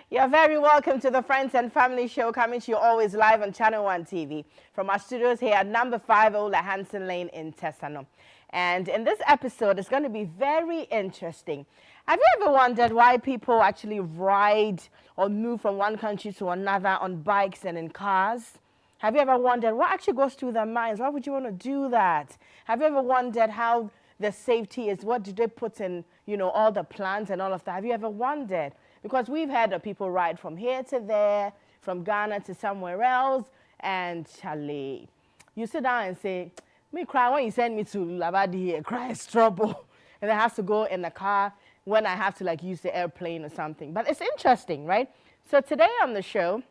You're very welcome to the Friends and Family Show, coming to you always live on Channel 1 TV from our studios here at number 5 Ola Hansen Lane in Tesano. And in this episode, it's going to be very interesting. Have you ever wondered why people actually ride or move from one country to another on bikes and in cars? Have you ever wondered what actually goes through their minds? Why would you want to do that? Have you ever wondered how the safety is? What do they put in, all the plans and all of that? Have you ever wondered? Because we've heard of people ride from here to there, from Ghana to somewhere else, and Charlie, you sit down and say, me cry when you send me to Labadi here, cry is trouble. And I have to go in the car when I have to use the airplane or something. But it's interesting, right? So today on the show,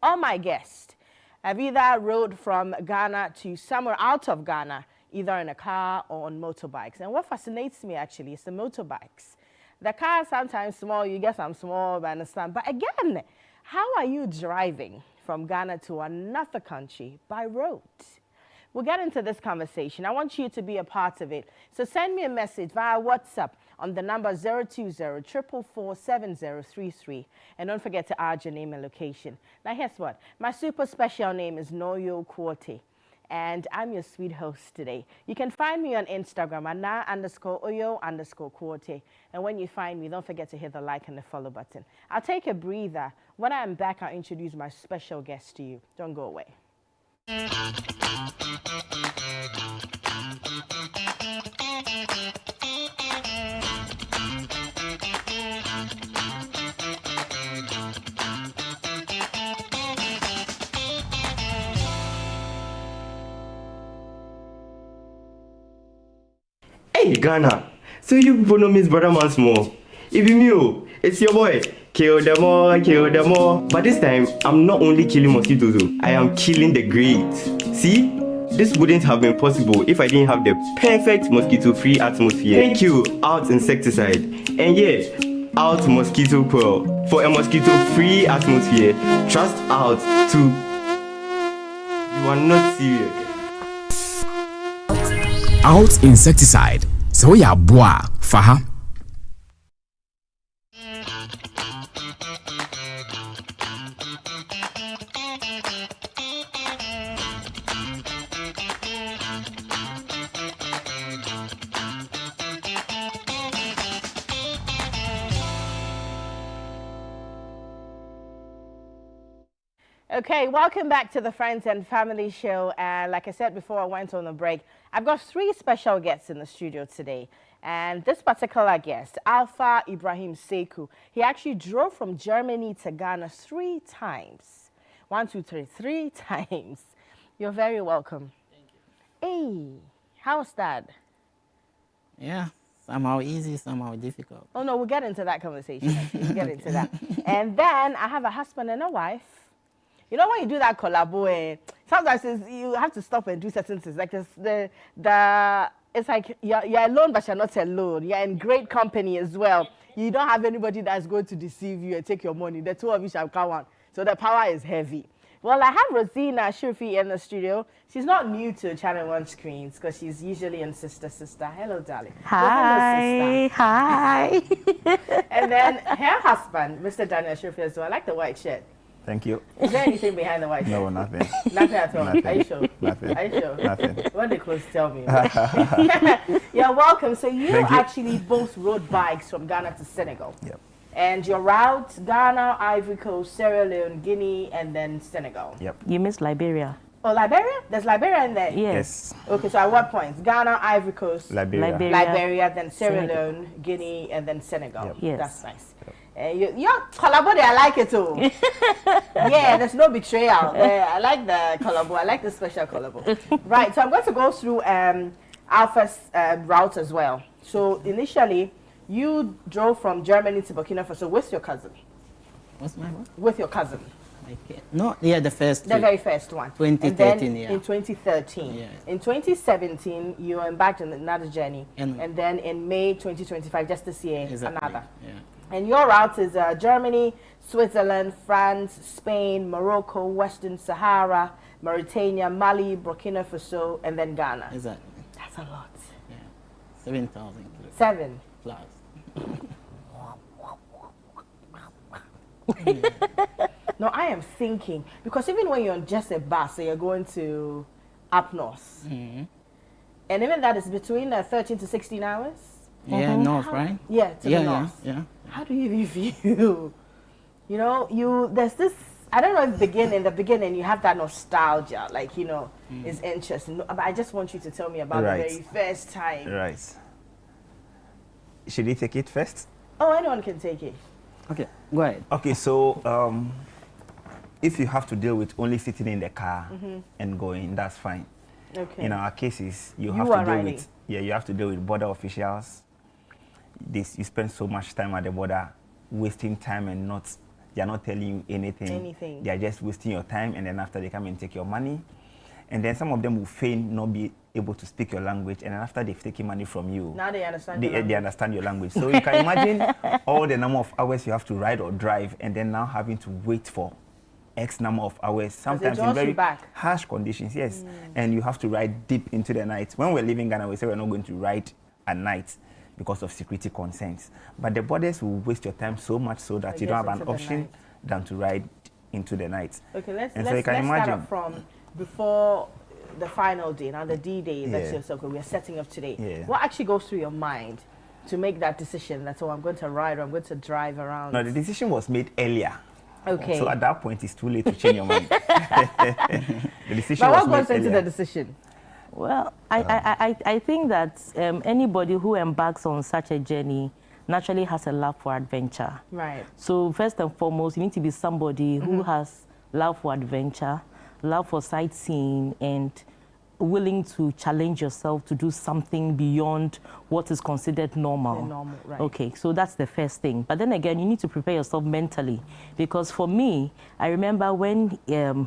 all my guests have either rode from Ghana to somewhere out of Ghana, either in a car or on motorbikes. And what fascinates me actually is the motorbikes. The car is sometimes small, you get some small, I understand. But again, how are you driving from Ghana to another country by road? We'll get into this conversation. I want you to be a part of it. So send me a message via WhatsApp on the number 020-444-7033. And don't forget to add your name and location. Now, guess what? My super special name is Noyo Kwote. And I'm your sweet host today. You can find me on Instagram at na_oyo_Kwote. And when you find me, don't forget to hit the like and the follow button. I'll take a breather. When I'm back, I'll introduce my special guest to you. Don't go away. Hey Ghana, so you people know Miss Brother Man Small. If you knew, it's your boy. Kill them all, kill them all. But this time, I'm not only killing mosquitoes, I am killing the greats. See? This wouldn't have been possible if I didn't have the perfect mosquito-free atmosphere. Thank you, Out Insecticide. And yeah, Out Mosquito Coil. For a mosquito-free atmosphere, trust Out to... You are not serious. Out Insecticide. So ya boa, faha. Okay, welcome back to the Friends and Family Show. And like I said before I went on a break, I've got 3 special guests in the studio today. And this particular guest, Alpha Ibrahim Seku, he actually drove from Germany to Ghana 3 times. 1, 2, 3, 3 times. You're very welcome. Thank you. Hey, how's that? Yeah, somehow easy, somehow difficult. Oh no, we'll get into that conversation. We'll get into that. And then I have a husband and a wife. You know when you do that collabo, sometimes you have to stop and do certain things. Like it's like you're alone, but you're not alone. You're in great company as well. You don't have anybody that's going to deceive you and take your money. The 2 of you shall come on. So the power is heavy. Well, I have Rosina Shurfi in the studio. She's not new to Channel 1 screens because she's usually in Sister. Hello, darling. Hi. Hi. And then her husband, Mr. Daniel Shurfi as well. I like the white shirt. Thank you. Is there anything behind the white shirt? No, nothing. Nothing at all. Nothing. Are you sure? Nothing. Are you sure? Nothing. When the clothes tell me. You're welcome. So you Thank you. actually both rode bikes from Ghana to Senegal. Yep. And your route, Ghana, Ivory Coast, Sierra Leone, Guinea, and then Senegal. Yep. You missed Liberia. Oh, Liberia? There's Liberia in there? Yes. Okay, so at what points? Ghana, Ivory Coast, Liberia. Liberia, then Sierra Senegal. Leone, Guinea, and then Senegal. Yep. Yes. That's nice. You're collabo, I like it too. Yeah, there's no betrayal. I like the collabo. I like the special collabo. Right, so I'm going to go through Alpha's route as well. So initially, you drove from Germany to Burkina Faso with your cousin. What's my what? With your cousin. Okay. No, yeah, the first The trip. very first one. 2013, and then yeah. in 2013. Yeah. In 2017, you embarked on another journey. And- then in May 2025, just this year, Exactly. another. Yeah. And your route is Germany, Switzerland, France, Spain, Morocco, Western Sahara, Mauritania, Mali, Burkina Faso, and then Ghana. Exactly. That's a lot. Yeah. 7,000 7. plus. No, I am thinking because even when you're on just a bus, so you're going to up north, and even that is between 13 to 16 hours. Yeah, north, right? Yeah, to Yeah, the yeah, north. yeah. How do you even feel? You know, there's this. I don't know if in the beginning you have that nostalgia, like it's interesting. But I just want you to tell me about Right. the very first time. Right. Should he take it first? Oh, anyone can take it. Okay, go ahead. Okay, so if you have to deal with only sitting in the car and going, that's fine. Okay. In our cases, you You have are to deal riding. with you have to deal with border officials. You spend so much time at the border, wasting time and they're not telling you anything. They are just wasting your time, and then after they come and take your money, and then some of them will feign not be able to speak your language, and then after they've taken money from you, Now they understand. they understand your language. So you can imagine all the number of hours you have to ride or drive, and then now having to wait for X number of hours, sometimes in draws you very back. harsh conditions, yes. And you have to ride deep into the night. When we're leaving Ghana, we say we're not going to ride at night because of security concerns. But the borders will waste your time so much so that you don't have an into the option night. than to ride into the night. Okay, let's And so you let's can start imagine. up from before the final day. Now the D-Day. Let's Yeah. just okay. We're setting up today. Yeah. What actually goes through your mind to make that decision? That's I'm going to ride or I'm going to drive around. No, the decision was made earlier. Okay. So at that point, it's too late to change your mind. The decision But was what goes made into earlier. the decision? Well, I think that anybody who embarks on such a journey naturally has a love for adventure. Right. So first and foremost, you need to be somebody who has love for adventure, love for sightseeing, and willing to challenge yourself to do something beyond what is considered normal. The normal, right. Okay, so that's the first thing. But then again, you need to prepare yourself mentally, because for me, I remember when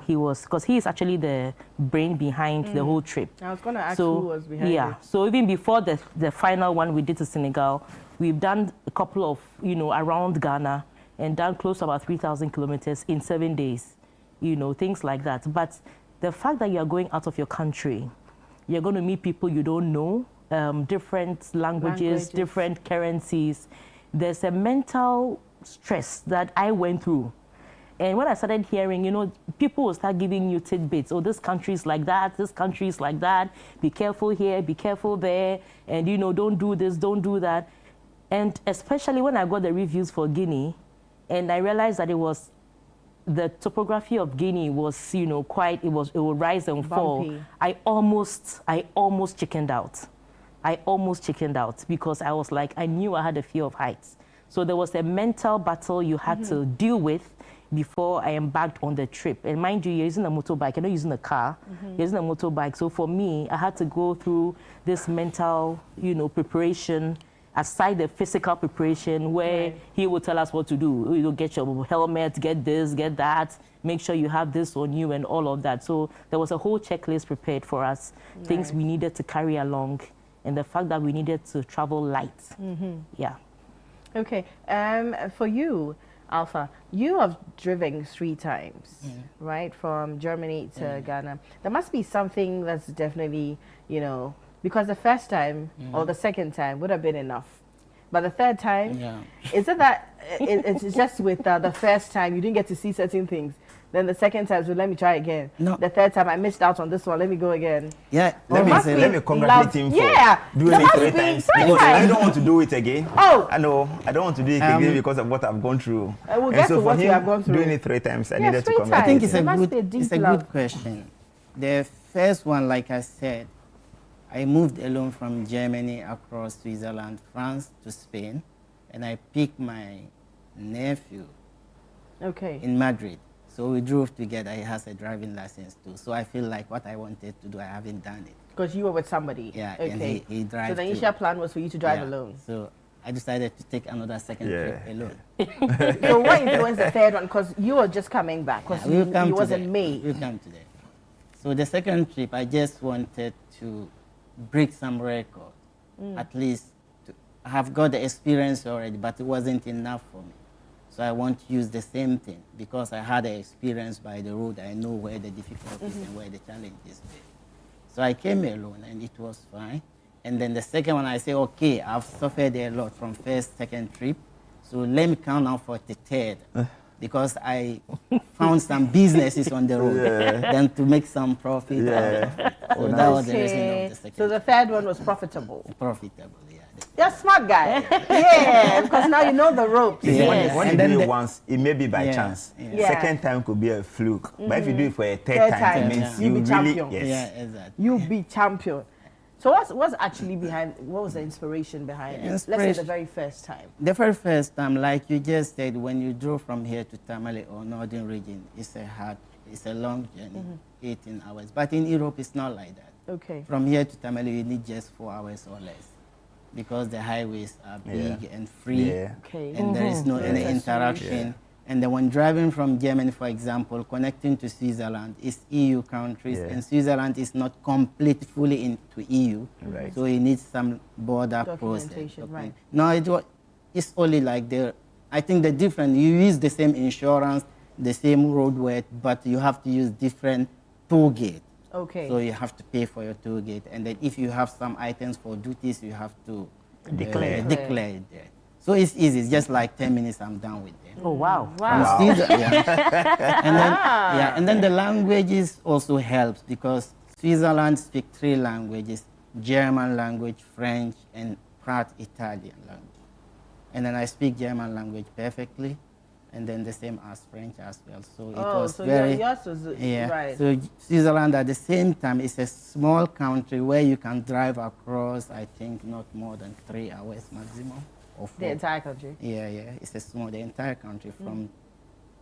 he was, because he is actually the brain behind the whole trip. I was going to ask who was behind yeah, it. so even before the final one we did to Senegal, we've done a couple of, around Ghana and done close to about 3,000 kilometers in 7 days, things like that. But the fact that you are going out of your country, you're going to meet people you don't know, different languages, different currencies. There's a mental stress that I went through. And when I started hearing, people will start giving you tidbits. Oh, this country is like that, this country is like that. Be careful here, be careful there. And, don't do this, don't do that. And especially when I got the reviews for Guinea, and I realized that the topography of Guinea was, it would rise and fall. Bumpy. I almost chickened out. I almost chickened out because I was like, I knew I had a fear of heights. So there was a mental battle you had to deal with before I embarked on the trip. And mind you, you're using a motorbike, you're not using a car, you're using a motorbike. So for me, I had to go through this mental, preparation, aside the physical preparation where he would tell us what to do. Get your helmet, get this, get that, make sure you have this on you and all of that. So there was a whole checklist prepared for us, things we needed to carry along, and the fact that we needed to travel light. Yeah. Okay. For you, Alpha, you have driven 3 times, right? From Germany to Ghana. There must be something that's definitely, because the first time or the second time would have been enough. But the third time, is it that it's just with the first time you didn't get to see certain things? Then the second time, so let me try again. No. The third time, I missed out on this one. Let me go again. Yeah, Let must me be congratulate love- him for Yeah, doing there it must 3 be times. three Because I times. don't want to do it again. Oh. I know. I don't want to do it again because of what I've gone through. We'll And get so to for what you him, have gone through. doing it 3 times, I Yes, needed to 3 times. congratulate I think it's There a must good, be a deep it's a love. good question. The first one, like I said, I moved alone from Germany across Switzerland, France to Spain, and I picked my nephew Okay. in Madrid. So we drove together. He has a driving license too. So I feel like what I wanted to do, I haven't done it. Because you were with somebody. Yeah, Okay. and he drives So the too. initial plan was for you to drive Yeah. alone. So I decided to take another second trip alone. So what influenced the third one? Because you were just coming back. Because Yeah, we'll come it to wasn't that. me. We'll come to that. So the second trip, I just wanted to break some record. At least I have got the experience already, but it wasn't enough for me. So I want to use the same thing because I had the experience by the road. I know where the difficulties and where the challenges were. So I came alone and it was fine. And then the second one, I say, okay, I've suffered a lot from first, second trip. So let me count now for the third. because I found some businesses on the road than to make some profit. So that was the reason of the second. So the third one was profitable. Profitable, yeah. You're a smart guy. Yeah, because now you know the ropes. Yes. When And you then do it the- once, it may be by Yeah, chance. yeah. Second time could be a fluke. But if you do it for a third Third time, time, it means you you be really champion. yes. Yeah, exactly. You be champion. So what's actually behind, what was the inspiration behind it? Let's say the Inspiration- very first time. The very first time, like you just said, when you drove from here to Tamale or Northern region, it's a long journey, 18 hours. But in Europe, it's not like that. Okay. From here to Tamale, you need just 4 hours or less, because the highways are big and free, Yeah. Okay. and there is no any interaction. And then when driving from Germany, for example, connecting to Switzerland, is EU countries, and Switzerland is not complete fully into EU, Right. so you need some border Documentation, process. right. No, it's only like I think the different, you use the same insurance, the same roadway, but you have to use different toll gate. Okay. So you have to pay for your toll gate, and then if you have some items for duties, you have to Declare. declare it there. So it's easy. It's just like 10 minutes. I'm done with them. Oh, wow. Wow. And then the languages also helps, because Switzerland speaks 3 languages: German language, French, and part Italian language. And then I speak German language perfectly, and then the same as French as well. So it was so very yours was right. So Switzerland at the same time is a small country where you can drive across, I think, not more than 3 hours maximum. Or 4. The entire country. Yeah, it's a small, the entire country from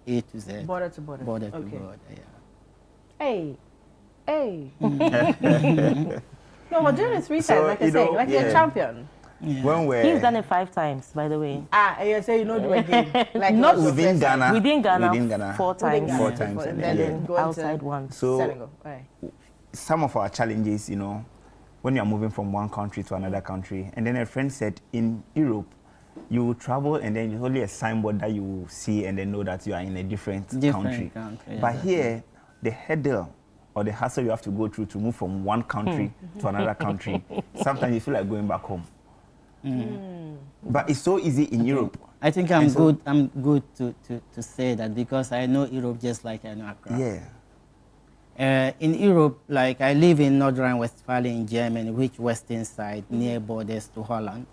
A to Z. Border to border. Border to Okay. border, yeah. Hey. No, we're doing it 3 times, So, like I you say, know, like you're a yeah. champion. When we're He's done it 5 times, by the way. And you say you know do again. Like Not yours was within first time. Ghana, Within Ghana, within Ghana, 4 Within times. Ghana, 4 times, and and then then go into outside one. So Senegal. Right. some of our challenges, you know, when you're moving from one country to another country, and then a friend said in Europe, you will travel and then it's only a signboard that you will see and then know that you are in a different country. But exactly. here, the hurdle or the hassle you have to go through to move from one country to another country, sometimes you feel like going back home. But it's so easy in Europe. I think I'm good to say that, because I know Europe just like I know Accra. Yeah. In Europe, like I live in North Rhine-Westphalia in Germany, which western side, near borders to Holland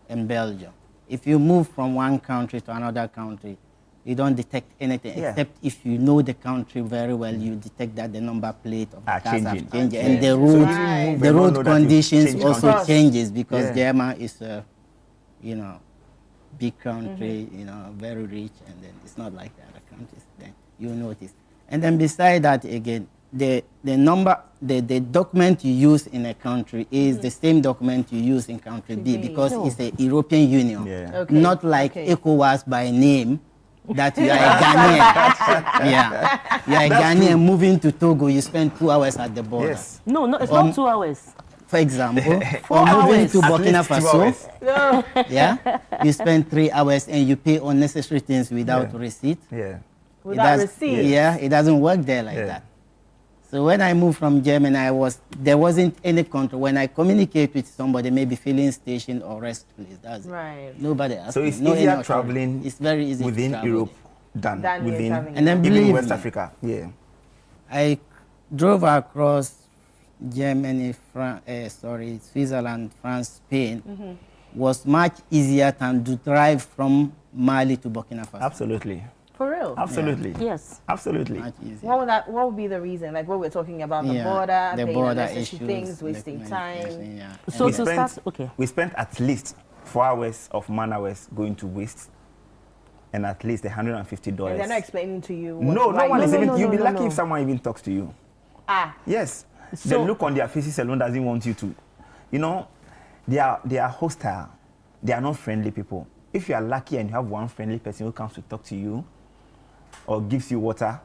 and Belgium. If you move from one country to another country, you don't detect anything, except if you know the country very well, you detect that the number plate of the cars have changing. changed, and the So road, if you move the and don't road know that you've conditions changed also countries. changes, because Yeah. Germany is a, big country, very rich, and then it's not like the other countries. Then you notice, and then beside that again, the document you use in a country is the same document you use in country B, because it's a European Union, Yeah. Okay. not like ECOWAS by name, that you are a Ghanaian. Yeah, you are a Ghanaian moving to Togo, you spend 2 hours at the border. Yes. No, it's not 2 hours. For example, 4 or moving hours. to At Burkina least 2 Faso, hours. No. yeah, you spend 3 hours and you pay unnecessary things without Yeah. receipt. Yeah. Without receipt. Yeah, it doesn't work there like Yeah. that. So when I moved from Germany, there wasn't any control. When I communicate with somebody, maybe filling station or rest place, that's Right. it. Nobody asked So me. it's No any easier authority. traveling It's very easy within to travel. Europe than Than you're within traveling And then even believe West me, Africa. Yeah. I drove across Germany, Switzerland, France, Spain. Was much easier than to drive from Mali to Burkina Faso. Absolutely. For real. Absolutely. Yes. Absolutely. Much easier. What would be the reason? Like what we're talking about, the Yeah, border, the paying border unnecessary issues, things, wasting documentation, time. yeah. So We to spent- start, okay. We spent at least 4 hours of man hours going to waste and at least $150. And they're not explaining to you. No, why no one you- is even. no, You'll be no, lucky no. if someone even talks to you. Ah. Yes. The So- look on their faces alone doesn't want you to. You know, they are hostile. They are not friendly people. If you are lucky and you have one friendly person who comes to talk to you or gives you water,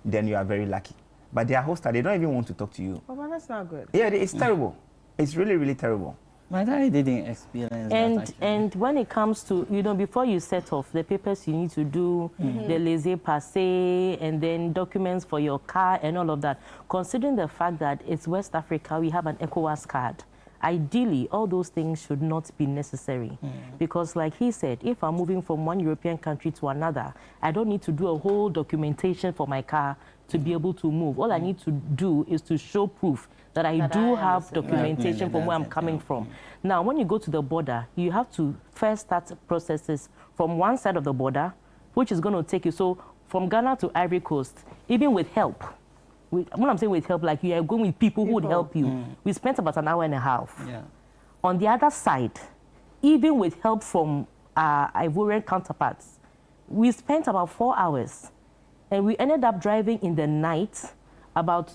then you are very lucky. But they are hostile. They don't even want to talk to you. Oh, well, that's not good. Yeah, it's terrible. It's really, really terrible. But I didn't experience that actually. And when it comes to, before you set off, the papers you need to do, the laissez-passer, and then documents for your car and all of that, considering the fact that it's West Africa, we have an ECOWAS card. ideally, all those things should not be necessary. Because like he said, if I'm moving from one European country to another, I don't need to do a whole documentation for my car to be able to move. All I need to do is to show proof that I do have documentation from where I'm coming from. Now, when you go to the border, you have to first start processes from one side of the border, which is going to take you, so from Ghana to Ivory Coast, even with help, when I'm saying with help, like you are going with people who would help you, we spent about an hour and a half. Yeah. On the other side, even with help from our Ivorian counterparts, we spent about 4 hours. And we ended up driving in the night about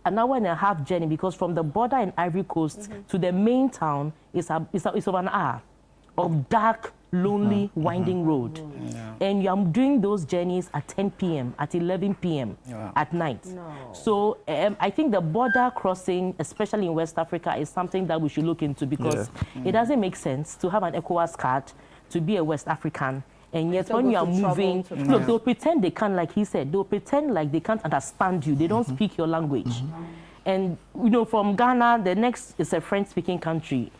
an hour and a half journey, because from the border in Ivory Coast to the main town is over an hour of dark, lonely, winding road. And you're doing those journeys at 10 p.m., at 11 p.m. At night. So I think the border crossing, especially in West Africa, is something that we should look into, because it doesn't make sense to have an ECOWAS card to be a West African. And yet when you are moving, look, they'll pretend they can't, like he said, they'll pretend like they can't understand you. They don't speak your language. And, you know, from Ghana, the next is a French-speaking country.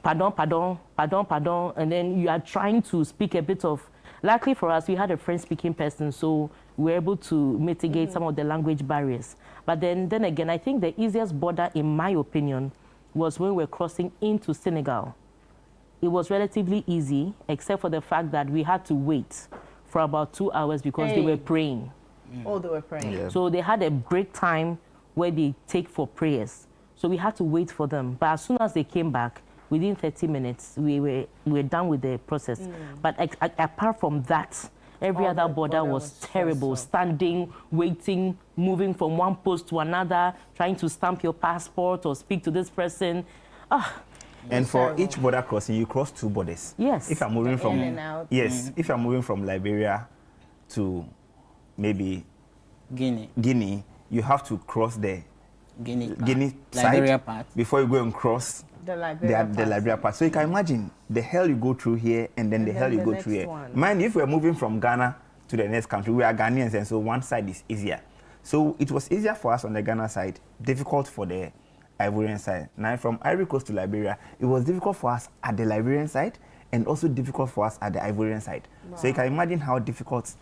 Pardon, pardon, pardon, pardon. And then you are trying to speak a bit of, luckily for us, we had a French-speaking person, so we were able to mitigate some of the language barriers. But then again, I think the easiest border, in my opinion, was when we were crossing into Senegal. It was relatively easy, except for the fact that we had to wait for about 2 hours because they were praying. Oh, they were praying. Yeah. So they had a break time where they take for prayers. So we had to wait for them. But as soon as they came back, within 30 minutes, we were done with the process. But apart from that, every other border was terrible. Standing, waiting, moving from one post to another, trying to stamp your passport or speak to this person. And for each border crossing, you cross 2 borders. Yes. If I'm moving from in and out. yes, if I'm moving from Liberia to maybe Guinea, you have to cross the Guinea side Liberia part before you go and cross The Liberia part. So you can imagine the hell you go through here and then the hell you go through here. one. Mind, if we're moving from Ghana to the next country, we are Ghanaians, and so one side is easier. So it was easier for us on the Ghana side, difficult for the Ivorian side. Now from Ivory Coast to Liberia, it was difficult for us at the Liberian side and also difficult for us at the Ivorian side. So you can imagine how difficult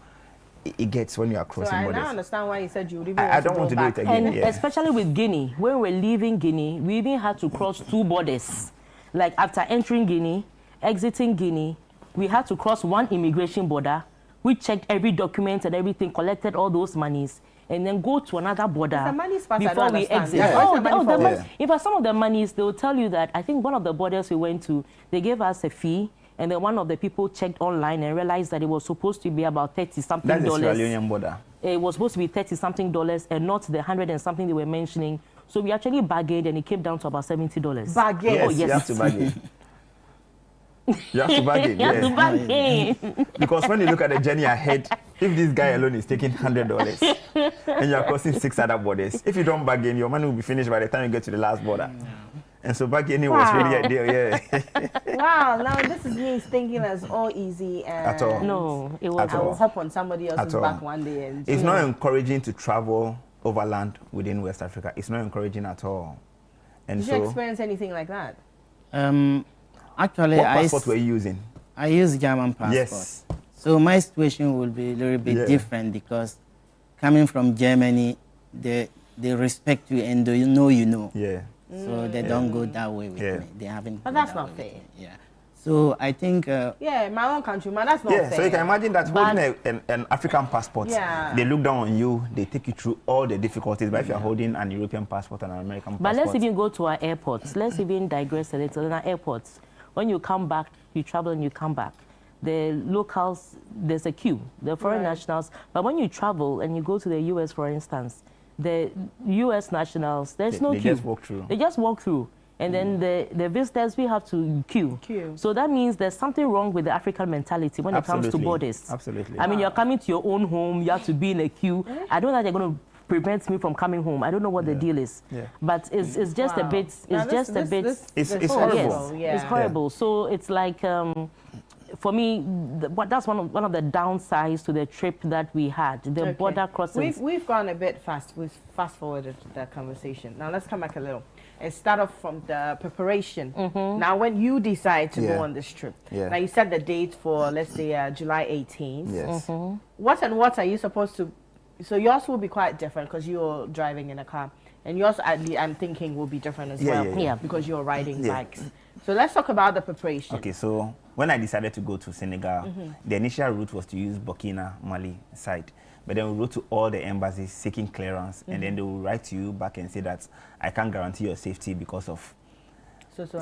it gets when you are crossing I borders. now understand why you said you would even I don't want to do it again. And especially with Guinea, when we're leaving Guinea, we even had to cross 2 borders. Like after entering Guinea, exiting Guinea, we had to cross one immigration border. We checked every document and everything, collected all those monies, and then go to another border before we exit. In fact, some of the monies, they'll tell you that, I think one of the borders we went to, they gave us a fee, and then one of the people checked online and realized that it was supposed to be about $30-something. That's the Sierra Leonean border. It was supposed to be $30-something and not the 100 and something they were mentioning. So we actually bargained, and it came down to about $70. Bargain? Yes, Oh, yes. you have to bargain. You have to bargain. You have to bargain. Because when you look at the journey ahead, if this guy alone is taking $100 and you are crossing 6 other borders, if you don't bargain, your money will be finished by the time you get to the last border. And so bargaining was really a deal, Wow, now this is me thinking it's all easy and At all. No, it was. I will hop on somebody else's At all. back one day and It's not encouraging to travel overland within West Africa. It's not encouraging at all. And Did you experience anything like that? Actually, what passport were you using? I use German passport. Yes. So my situation will be a little bit different, because coming from Germany, they respect you and they know you know. Yeah. So they don't go that way with me. They haven't. But that's not fair. Yeah. So I think. Yeah, my own country, man, that's not fair. So you can imagine that holding an African passport, they look down on you, they take you through all the difficulties. But if you're holding an European passport and an American passport. But let's even go to our airports. Let's even digress a little. In our airports, when you come back, you travel and you come back. The locals, there's a queue, the foreign nationals. But when you travel and you go to the US, for instance, the US nationals, there's no queue. They just walk through. They just walk through. And then the visitors, we have to queue. So that means there's something wrong with the African mentality when it comes to borders. Absolutely. I mean, you're coming to your own home, you have to be in a queue. I don't know that they're going to prevent me from coming home. I don't know what the deal is. But it's just a bit, It's horrible. Yes, it's horrible. So it's like, for me, that's one of the downsides to the trip that we had. The border crossings. We've gone a bit fast. We've fast forwarded the conversation. Now let's come back a little. And start off from the preparation. Now, when you decide to go on this trip, now you set the date for, let's say, July 18th. Yes. What are you supposed to? So yours will be quite different because you're driving in a car, and yours, I'm thinking, will be different as well. Yeah. Because you're riding bikes. So let's talk about the preparation. Okay, so when I decided to go to Senegal, the initial route was to use Burkina, Mali side. But then we wrote to all the embassies seeking clearance, and then they will write to you back and say that I can't guarantee your safety because of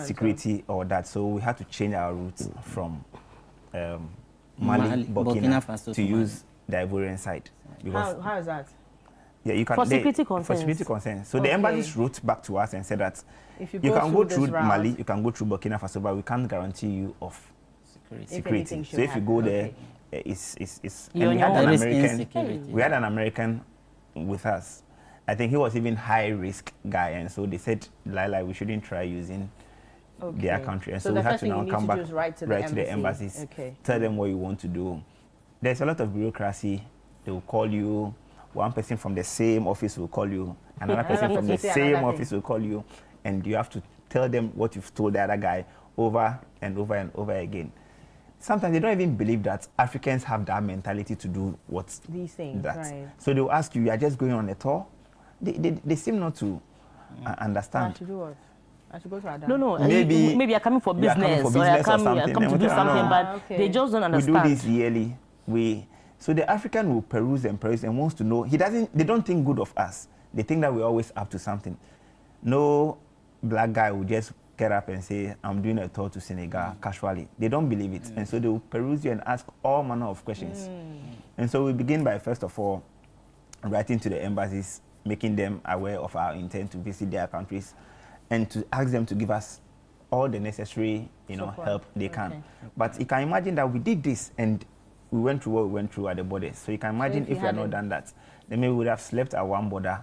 security or that. So we had to change our routes from Mali, Burkina Faso to use the Ivorian side. How is that? Yeah, you can. For security concerns. For security concerns. So the embassies wrote back to us and said that if you can go through Mali, you can go through Burkina Faso, but we can't guarantee you of security. So if you go there, and we had an American with us. I think he was even high risk guy, and so they said, Lila, we shouldn't try using their country, and so we had to now come back right to the embassies, tell them what you want to do. There's a lot of bureaucracy. They will call you. One person from the same office will call you. Another person from the same office will call you, and you have to tell them what you've told the other guy over and over and over again. Sometimes they don't even believe that Africans have that mentality to do these things. Right. So they'll ask you, you are just going on a tour? They seem not to understand. I should do what? I should go to Adam. No. Maybe you're coming for business, or you're come to do something, but they just don't understand. We do this yearly. So the African will peruse and wants to know. They don't think good of us. They think that we're always up to something. No black guy will just get up and say, I'm doing a tour to Senegal casually. They don't believe it. And so they will peruse you and ask all manner of questions. And so we begin by, first of all, writing to the embassies, making them aware of our intent to visit their countries, and to ask them to give us all the necessary help they can. But you can imagine that we did this and we went through what we went through at the borders. So you can imagine if we had not done that, then maybe we would have slept at one border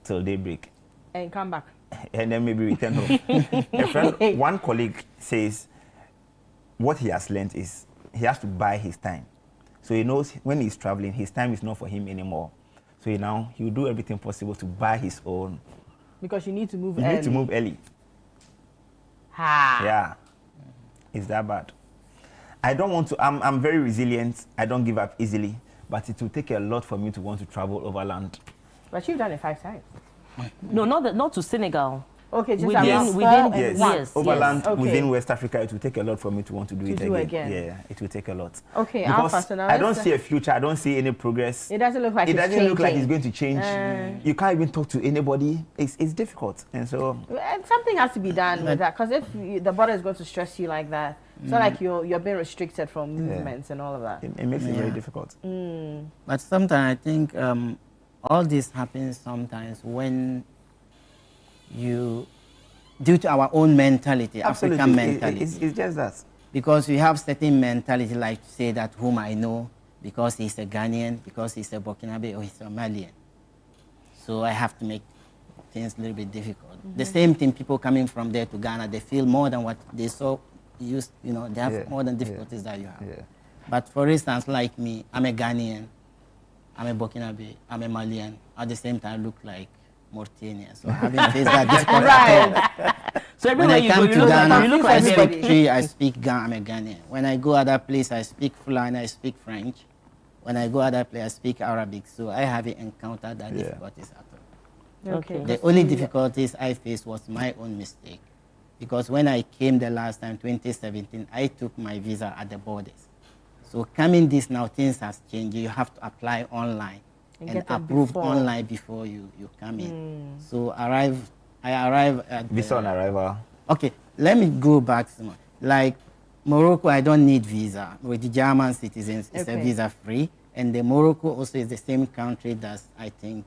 till daybreak. And come back. And then maybe return home. One colleague says what he has learned is he has to buy his time. So he knows when he's traveling, his time is not for him anymore. So he will do everything possible to buy his own. Because you need to move early. You need to move early. Yeah. It's that bad. I don't want to, I'm very resilient. I don't give up easily. But it will take a lot for me to want to travel overland. But you've done it 5 times. No, not to Senegal. Okay, just yes, overland within West Africa, it will take a lot for me to want to do it again. Yeah, it will take a lot. Okay, because I don't see a future. I don't see any progress. It doesn't look like it's going to change. You can't even talk to anybody. It's difficult, and so something has to be done with that. Because if the border is going to stress you like that, it's not like you're being restricted from movements and all of that. It makes it very difficult. But sometimes I think all this happens sometimes when due to our own mentality, Absolutely. African mentality. It's just that. Because we have certain mentality, like to say that whom I know, because he's a Ghanaian, because he's a Burkinabe, or he's a Malian. So I have to make things a little bit difficult. The same thing, people coming from there to Ghana, they feel more than what they saw used, they have more than difficulties that you have. Yeah. But for instance, like me, I'm a Ghanaian, I'm a Burkinabe, I'm a Malian. At the same time, I look like Mauritania. So having faced that difficult Right. So when I come to Ghana, you look I like speak Twi, I speak Ghana, I'm a Ghanaian. When I go other place, I speak Fulani, I speak French. When I go other place, I speak Arabic. So I haven't encountered that difficulties at all. Okay. The only difficulties I faced was my own mistake. Because when I came the last time, 2017, I took my visa at the borders. So coming this now, things have changed. You have to apply online and approve online before you come in. So I arrive at visa on arrival. Okay, let me go back some. Like Morocco, I don't need visa. With the German citizens, it's a visa free. And the Morocco also is the same country that I think,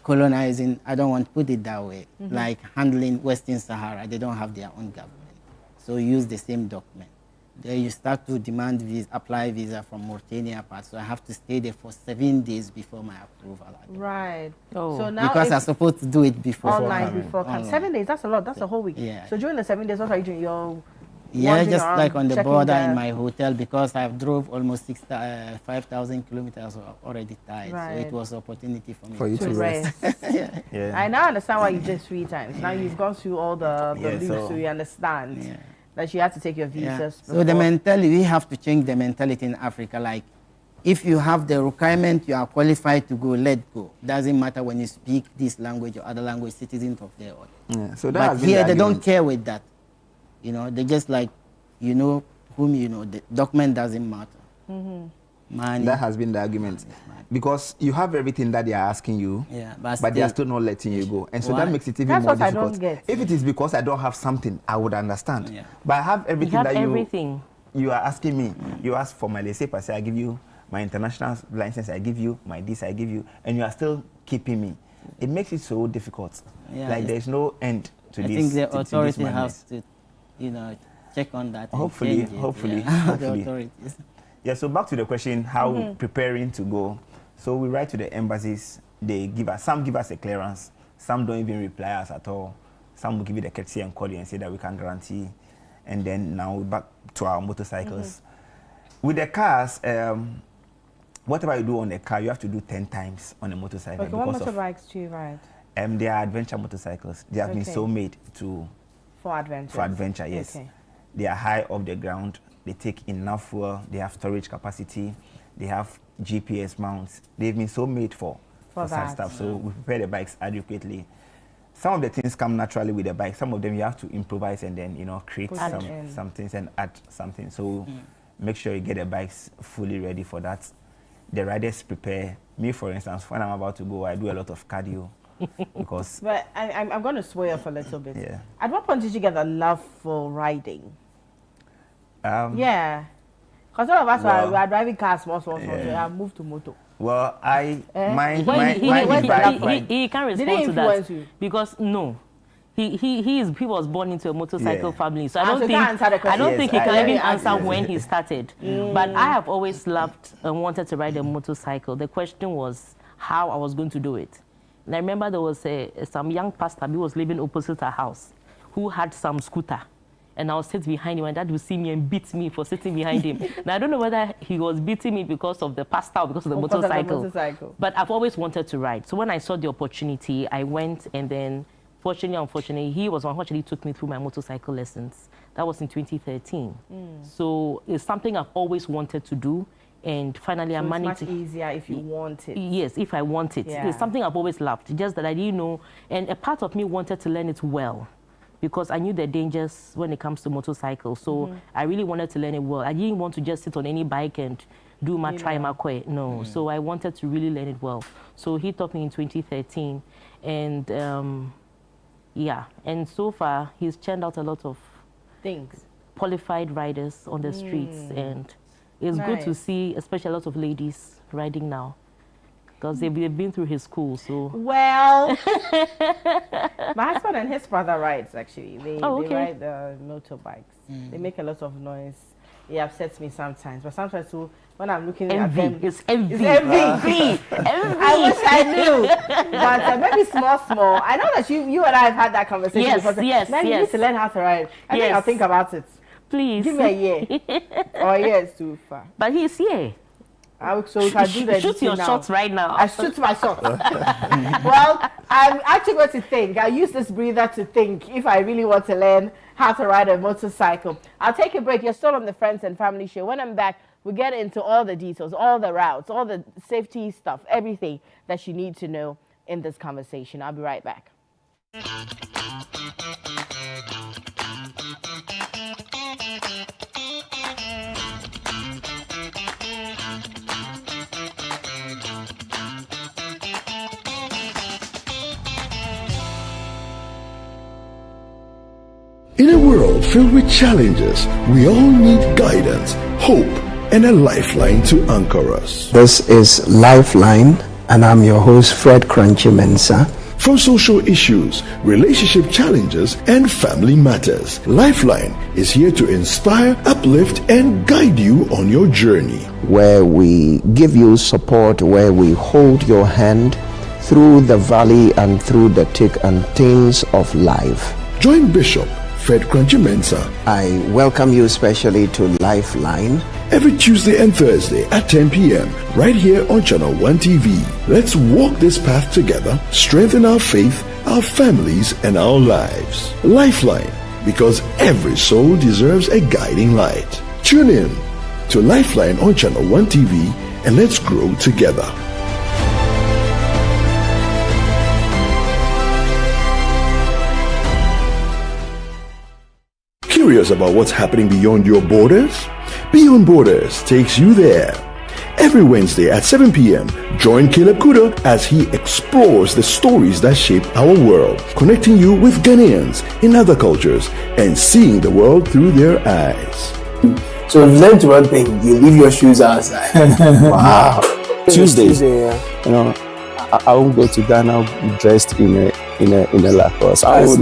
colonizing, I don't want to put it that way, like handling Western Sahara, they don't have their own government. So use the same document. Then you start to demand visa, apply visa from Mauritania part. So I have to stay there for 7 days before my approval. Right. Oh. So now because I'm supposed to do it before. Online before. 7 days, that's a lot. That's a whole week. Yeah. So during the 7 days, what are you doing? You're Yeah, wandering just around, like on the checking border in my hotel, because I've drove almost 5,000 kilometers already tired. So Right. it was an opportunity for me. For you to to rest. rest. Yeah. I now understand why you did 3 times. Now you've gone through all the Yeah, loops, so- so you understand Yeah. that you have to take your Yeah. visas. So the before- mentality, we have to change the mentality in Africa. Like, if you have the requirement, you are qualified to go, let go. Doesn't matter when you speak this language or other language, citizens of the earth. Yeah. So that But has been here, the they don't argument. care with that. You know, they just like, you know, whom you know, the document doesn't matter. Money. That has been the argument. Because you have everything that they are asking you, Yeah, but they are still- still not letting you go. And so Why? that makes it even That's more what I don't difficult. get. If it is because I don't have something, I would understand. Yeah. But I have You everything have that everything. you are asking me. You ask for my laissez-passer, I give you my international license, I give you my this, I give you, and you are still keeping me. It makes it so difficult. Yeah, like it's- there's no end to I this. think the to this authority madness. has to, you know, check on that. and Hopefully, change it. hopefully, Yeah. hopefully. The authorities. Yeah, so back to the question, how preparing to go. So we write to the embassies, they give us, some give us a clearance, some don't even reply us at all. Some will give you the courtesy and call you and say that we can guarantee. And then now we're back to our motorcycles. With the cars, whatever you do on the car, you have to do 10 times on a motorcycle. Okay, what because of, motorbikes do you ride? they are adventure motorcycles. They have been Okay. so made to For adventure. for adventure, yes. Okay. They are high off the ground. They take enough fuel. They have storage capacity. They have GPS mounts. They've been so made for such that. stuff. So we prepare the bikes adequately. Some of the things come naturally with the bike. Some of them you have to improvise and then, you know, create Put some, it in. some things and add something. So make sure you get the bikes fully ready for that. The riders prepare. Me, for instance, when I'm about to go, I do a lot of cardio because But I'm going to swear off a little bit. Yeah. At what point did you get the love for riding? Yeah. Because all of us Well, are driving cars, small, so yeah. I moved to moto. well, I my Well, my he, my he, bike he, ride. he can't Did respond he to influence that you? because no, he was born into a motorcycle Yeah. family, so I Ah, don't so you think can't answer the question. I don't think he Yes, can I- even yes, answer yes. when he started. But I have always loved and wanted to ride a motorcycle. The question was how I was going to do it. And I remember there was some young pastor who was living opposite our house, who had some scooter. And I would sit behind him, and Dad would see me and beat me for sitting behind him. Now, I don't know whether he was beating me because of the pastor or because of the Because of the motorcycle. motorcycle. But I've always wanted to ride. So when I saw the opportunity, I went, and then unfortunately, he was unfortunately took me through my motorcycle lessons. That was in 2013. So it's something I've always wanted to do. And finally, I So it's managed much easier if you want it. Yes, if I want it. Yeah. It's something I've always loved, just that I didn't know. And a part of me wanted to learn it well because I knew the dangers when it comes to motorcycles. So I really wanted to learn it well. I didn't want to just sit on any bike and do my try my quay. No. So I wanted to really learn it well. So he taught me in 2013. And yeah, and so far he's churned out a lot of Things. qualified riders on the streets, and it's good to Nice. see, especially a lot of ladies riding now, because they've been through his school. So Well, my husband and his brother rides actually. They okay. ride the motorbikes. They make a lot of noise. It upsets me sometimes, but sometimes too, when I'm looking at envy, them, it's envy, it's envy. I wish I knew, but maybe small. I know that you and I have had that conversation. Yes, before. yes, Man, you need yes. to learn how to ride. I think Yes. I'll think about it. Please. Give me a year, or a year is too far. But he's here. So we can do the Shoot your editing now. shots right now. I shoot my shot. Well, I'm actually going to think. I use this breather to think if I really want to learn how to ride a motorcycle. I'll take a break. You're still on the Friends and Family Show. When I'm back, we get into all the details, all the routes, all the safety stuff, everything that you need to know in this conversation. I'll be right back. In a world filled with challenges, we all need guidance, hope, and a lifeline to anchor us. This is Lifeline, and I'm your host, Fred Crunchy Mensa. From social issues, relationship challenges, and family matters, Lifeline is here to inspire, uplift, and guide you on your journey. Where we give you support, where we hold your hand through the valley and through the thick and thins of life. Join Bishop Fred Crunchy Mensah. I welcome you especially to Lifeline. Every Tuesday and Thursday at 10 p.m. right here on Channel 1 TV. Let's walk this path together, strengthen our faith, our families, and our lives. Lifeline, because every soul deserves a guiding light. Tune in to Lifeline on Channel 1 TV and let's grow together. Curious about what's happening beyond your borders? Beyond Borders takes you there. Every Wednesday at 7 p.m., join Caleb Kuda as he explores the stories that shape our world, connecting you with Ghanaians in other cultures and seeing the world through their eyes. So we've learned one thing: you leave your shoes outside. Wow. Tuesday, yeah. You know, I won't go to Ghana dressed in a Lacoste. As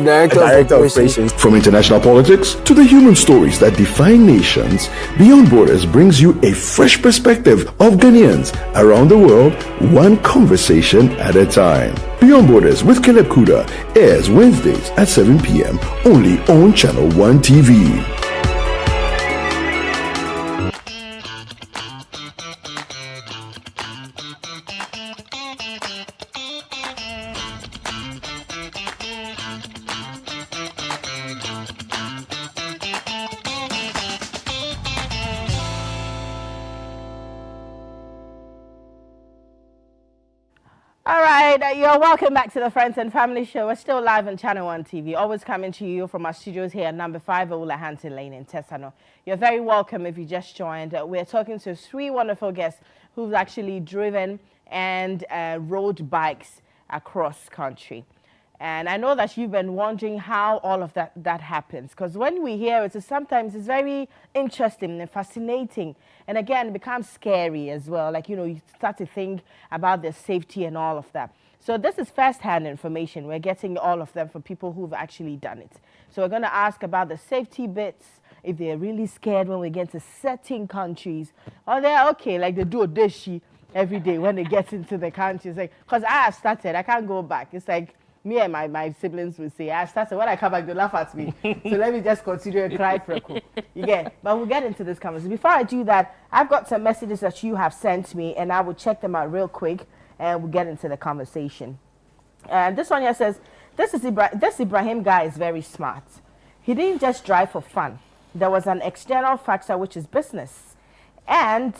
director of operations. From international politics to the human stories that define nations, Beyond Borders brings you a fresh perspective of Ghanaians around the world, one conversation at a time. Beyond Borders with Caleb Kuda airs Wednesdays at 7 p.m. only on Channel 1 TV. All right, you're welcome back to the Friends and Family Show. We're still live on Channel 1 TV, always coming to you from our studios here at number 5 Ola Hanson Lane in Tesano. You're very welcome if you just joined. We're talking to 3 wonderful guests who've actually driven and rode bikes across country. And I know that you've been wondering how all of that happens, because when we hear it, sometimes it's very interesting and fascinating. And again, it becomes scary as well. Like, you start to think about the safety and all of that. So this is first-hand information. We're getting all of them from people who've actually done it. So we're going to ask about the safety bits, if they're really scared when we get to certain countries, or they're okay, like they do a dishi every day when they get into the country. It's like, because I have started, I can't go back. It's like, me and my siblings will say, I started, when I come back, they laugh at me. So let me just continue and cry for a cool. You get? But we'll get into this conversation. Before I do that, I've got some messages that you have sent me, and I will check them out real quick, and we'll get into the conversation. And this one here says, this Ibrahim guy is very smart. He didn't just drive for fun. There was an external factor, which is business. And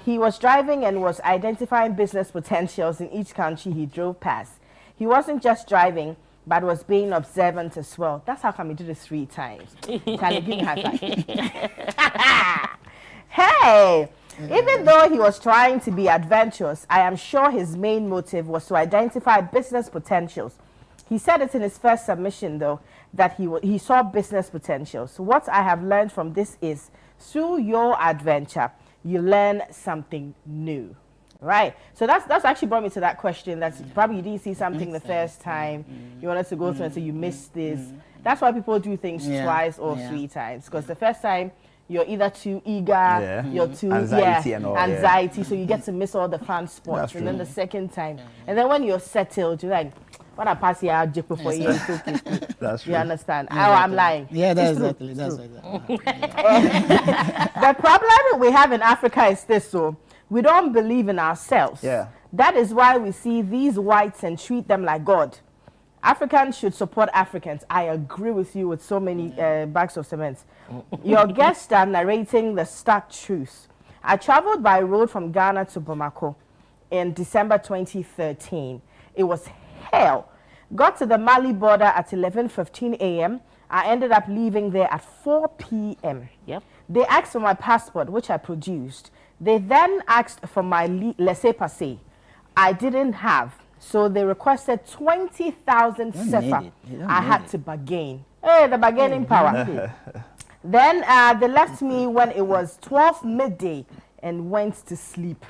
he was driving and was identifying business potentials in each country he drove past. He wasn't just driving, but was being observant as well. That's how come he did it 3 times. Charlie, give me a high five. Hey! Even though he was trying to be adventurous, I am sure his main motive was to identify business potentials. He said it in his first submission, though, that he saw business potentials. What I have learned from this is, through your adventure, you learn something new. Right. So that's actually brought me to that question. That's probably you didn't see something the first time. You wanted to go through and say you missed this. That's why people do things twice or 3 times. Because the first time you're either too eager, you're too anxiety. So you get to miss all the fun spots. And then the second time. And then when you're settled, you're like, when I pass here, I'll jump before you. That's true. You understand? Yeah, I'm lying. Yeah, that's exactly. The problem we have in Africa is this, so we don't believe in ourselves. Yeah. That is why we see these whites and treat them like God. Africans should support Africans. I agree with you with so many bags of cement. Your guests are narrating the stark truth. I traveled by road from Ghana to Bamako in December 2013. It was hell. Got to the Mali border at 11:15 a.m. I ended up leaving there at 4 p.m. Yep. They asked for my passport, which I produced. They then asked for my laissez-passer. I didn't have, so they requested 20,000 CFA. I had to bargain. Hey, the bargaining power. Then they left me when it was 12 midday and went to sleep,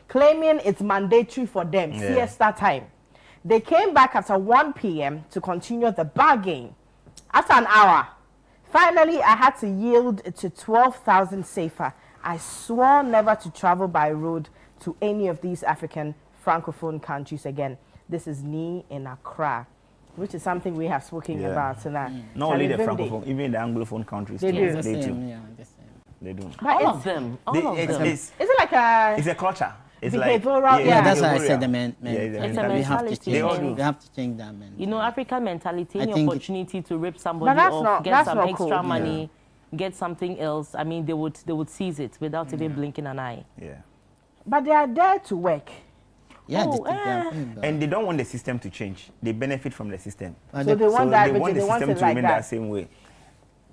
claiming it's mandatory for them, siesta time. They came back after 1 p.m. to continue the bargain. After an hour, finally I had to yield to 12,000 CFA. I swore never to travel by road to any of these African Francophone countries again. This is Ni in Accra. which is something we have spoken about tonight. Not only the Francophone, even the Anglophone countries. They do. They do. Yeah, the same. They do. But All of them. Is it like a... It's a culture. It's behavioral, yeah, that's why I said the it's a mentality. We have to change that mentality. You know, African mentality, any opportunity to rip somebody off, off, get some extra cool. money, get something else. I mean, they would seize it without even blinking an eye. Yeah. But they are there to work. Yeah, and they don't want the system to change. They benefit from the system. So they want that, but the they want system it to like remain that. same way.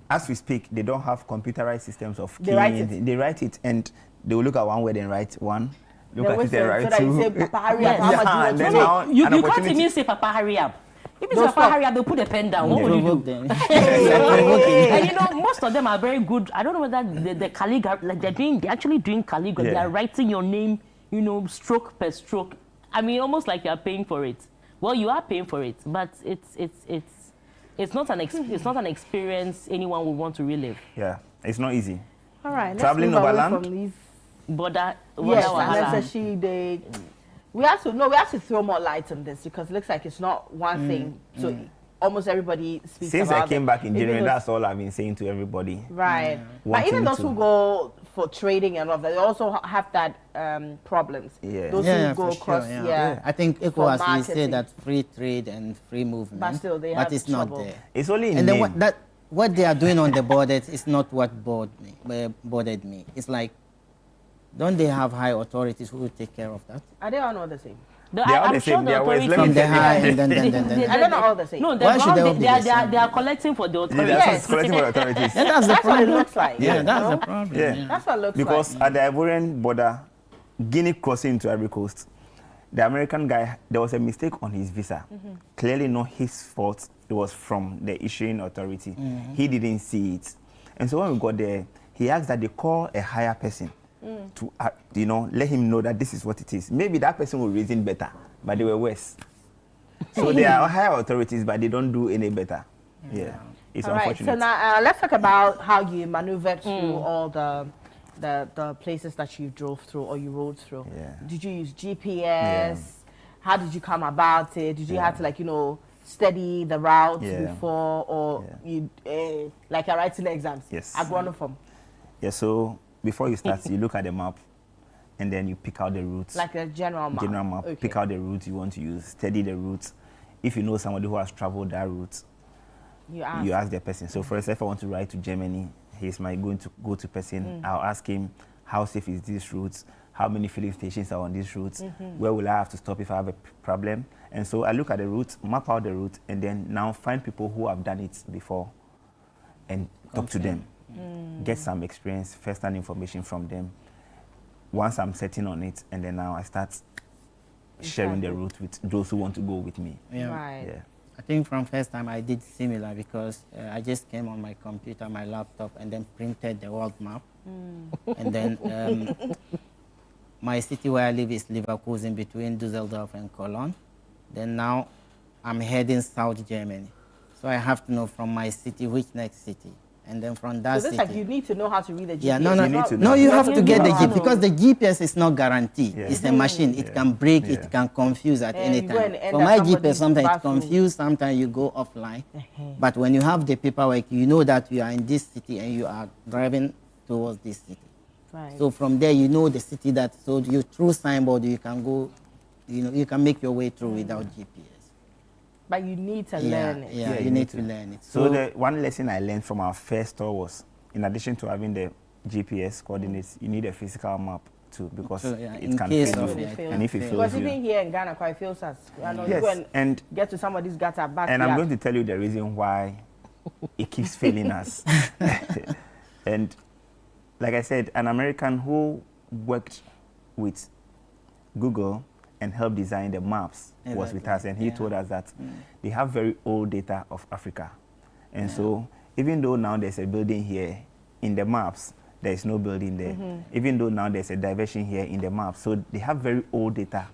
As we speak, they don't have computerized systems of They write it. They write it, and they will look at one word and write one. Look at it and write so that you two. say, Papa, hurry up, how much do you want to You can't even say, Papa, hurry up. If it's Papa, hurry up, they'll put the pen down. What would you do? And you know, most of them are very good. I don't know whether the calligraphy, like they're actually doing calligraphy. They are writing your name, you know, stroke per stroke. I mean, almost like you are paying for it. Well, you are paying for it, but it's not an experience anyone would want to relive. Yeah, it's not easy. All right, traveling overland. Yes, unnecessary. We have to throw more light on this because it looks like it's not one thing. So almost everybody speaks Since about I came it. back in January, that's all I've been saying to everybody. Right. But even those who go for trading and all that, they also have that problems. Yeah. Those who go across, I think ECOWAS, we say that free trade and free movement. But still, they have it's trouble. not there. It's only in and name. then what they are doing on the borders is not what bothered me. It's like, don't they have high authorities who will take care of that? Are they all not the same? They are all the same. They are always from the high and then. I don't know all the same. No, they are collecting for the authorities. Yes, collecting for the authorities. That's what it looks like. Yeah, that's the problem. Yeah. That's what it looks because like. at the Ivorian border, Guinea crossing into Ivory Coast, the American guy, there was a mistake on his visa. Clearly not his fault. It was from the issuing authority. He didn't see it. And so when we got there, he asked that they call a higher person to, let him know that this is what it is. Maybe that person will reason better, but they were worse. So they are higher authorities, but they don't do any better. Yeah, it's unfortunate. Right, so now let's talk about how you maneuvered through all the places that you drove through or you rode through. Yeah. Did you use GPS? How did you come about it? Did you have to study the routes before, or you like you're writing exams? Yes. Agronoform. Yeah. So before you start, you look at the map, and then you pick out the routes. Like a general map. General map. Okay. Pick out the route you want to use. Study the route. If you know somebody who has traveled that route, you ask the person. So for example, if I want to ride to Germany, he's my going to go to person. I'll ask him, how safe is this route? How many filling stations are on this route? Where will I have to stop if I have a problem? And so I look at the route, map out the route, and then now find people who have done it before and talk to them. Get some experience, first-hand information from them. Once I'm setting on it, and then now I start sharing the route with those who want to go with me. Yeah. Right. Yeah. I think from first time I did similar because I just came on my computer, my laptop, and then printed the world map. And then my city where I live is Leverkusen, between Düsseldorf and Cologne. Then now I'm heading South Germany. So I have to know from my city which next city. And then from that city. Like you need to know how to read the GPS. Yeah, you have to get the GPS because the GPS is not guaranteed. Yeah. It's a machine. It can break, it can confuse at any time. For my GPS, sometimes it's confused, sometimes you go offline. But when you have the paperwork, you know that you are in this city and you are driving towards this city. Right. So from there, you know the city that, so you through signboard, you can go, you can make your way through without GPS. But you need to learn it. Yeah, you need to learn it. So the one lesson I learned from our first tour was, in addition to having the GPS coordinates, you need a physical map too, because it can fail you. And if it fails because even here in Ghana, quite fails us. I know you go and get to somebody's gutter back. And I'm going to tell you the reason why it keeps failing us. And like I said, an American who worked with Google and helped design the maps was with us, and he told us that they have very old data of Africa. And so even though now there's a building here, in the maps, there is no building there. Even though now there's a diversion here in the maps. So they have very old data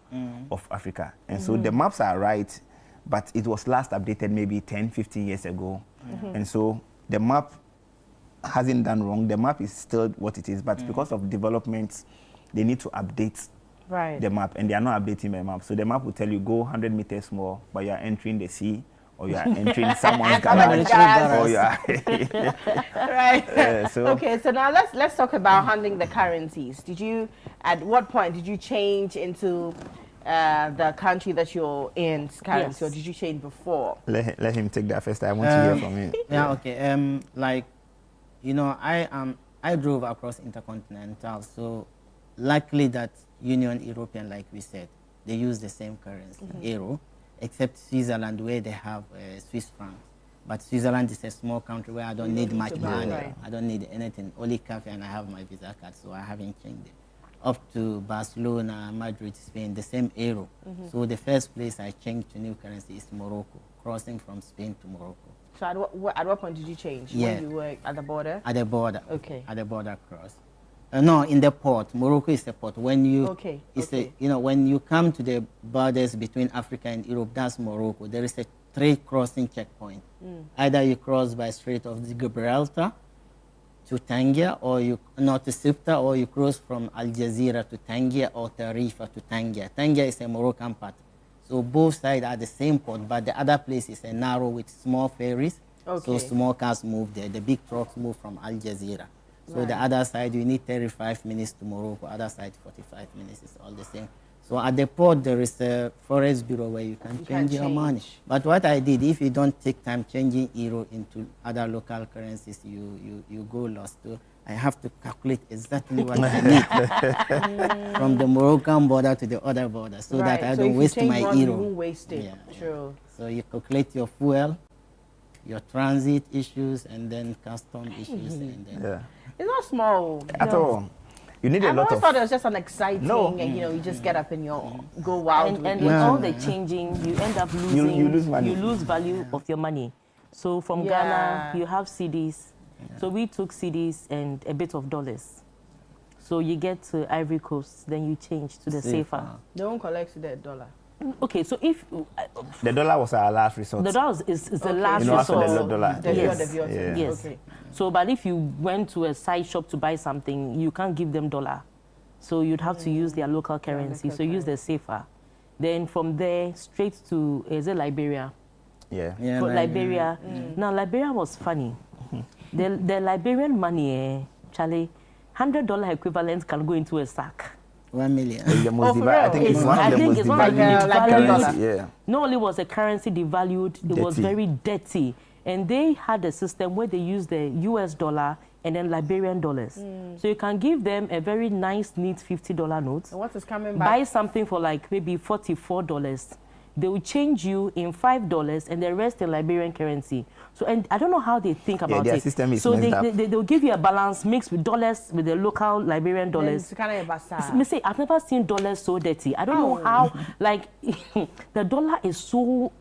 of Africa. And so the maps are right, but it was last updated maybe 10, 15 years ago. And so the map hasn't done wrong. The map is still what it is, but because of developments, they need to update the map, and they are not updating the map. So the map will tell you go 100 meters more, but you are entering the sea, or you are entering someone's garage, or you are right. so okay, so now let's talk about handling the currencies. At what point did you change into the country that you're in currency, or did you change before? Let him take that first. I want to hear from him. Yeah, okay. Like, you know, I drove across Intercontinental, so luckily that Union European, like we said, they use the same currency, euro, except Switzerland, where they have Swiss francs. But Switzerland is a small country where I don't need much money. Right. I don't need anything, only coffee, and I have my Visa card, so I haven't changed it. Up to Barcelona, Madrid, Spain, the same euro. So the first place I changed to new currency is Morocco, crossing from Spain to Morocco. So at what point did you change? Yeah. When you were at the border? At the border. Okay. At the border cross. No, in the port. Morocco is the port. When you when you come to the borders between Africa and Europe, that's Morocco. There is a trade crossing checkpoint. Either you cross by Strait of Gibraltar to Tangier, or to Ceuta, or you cross from Al Jazeera to Tangier, or Tarifa to Tangier. Tangier is a Moroccan part. So both sides are the same port, but the other place is a narrow with small ferries. So small cars move there. The big trucks move from Al Jazeera. So the other side, you need 35 minutes to Morocco. Other side, 45 minutes. It's all the same. So at the port, there is a forest bureau where you can change your money. But what I did, if you don't take time changing euro into other local currencies, you go lost. So I have to calculate exactly what I need from the Moroccan border to the other border, so that I don't waste my euro. You won't waste it. True. So you calculate your fuel, your transit issues, and then custom issues, and then. It's not small. At all. You need a lot of... I always thought it was just an exciting, and you know, you just get up and you go wild. And with all the changing, you end up losing... You lose money. You lose value of your money. So from Ghana, you have cedis. So we took cedis and a bit of dollars. So you get to Ivory Coast, then you change to the safer. They won't collect the dollar. Okay, so if... the dollar was our last resort. The dollar is the last resort. resort. The dollar. Yes. Okay. So, but if you went to a side shop to buy something, you can't give them dollar. So you'd have to use their local currency. So use the safer. Then from there, straight to, is it Liberia? Yeah. Liberia. Now, Liberia was funny. The Liberian money, Charlie, $100 equivalent can go into a sack. 1 million. I think it's one of the most devalued. Yeah. Not only was the currency devalued, it was very dirty. And they had a system where they used the US dollar and then Liberian dollars. So you can give them a very nice, neat $50 note. And what is coming back? Buy something for like maybe $44. They will change you in $5 and the rest in Liberian currency. So, and I don't know how they think about their it. System is so they'll give you a balance mixed with dollars, with the local Liberian dollars. Say, I've never seen dollars so dirty. I don't know how, like, the dollar is so,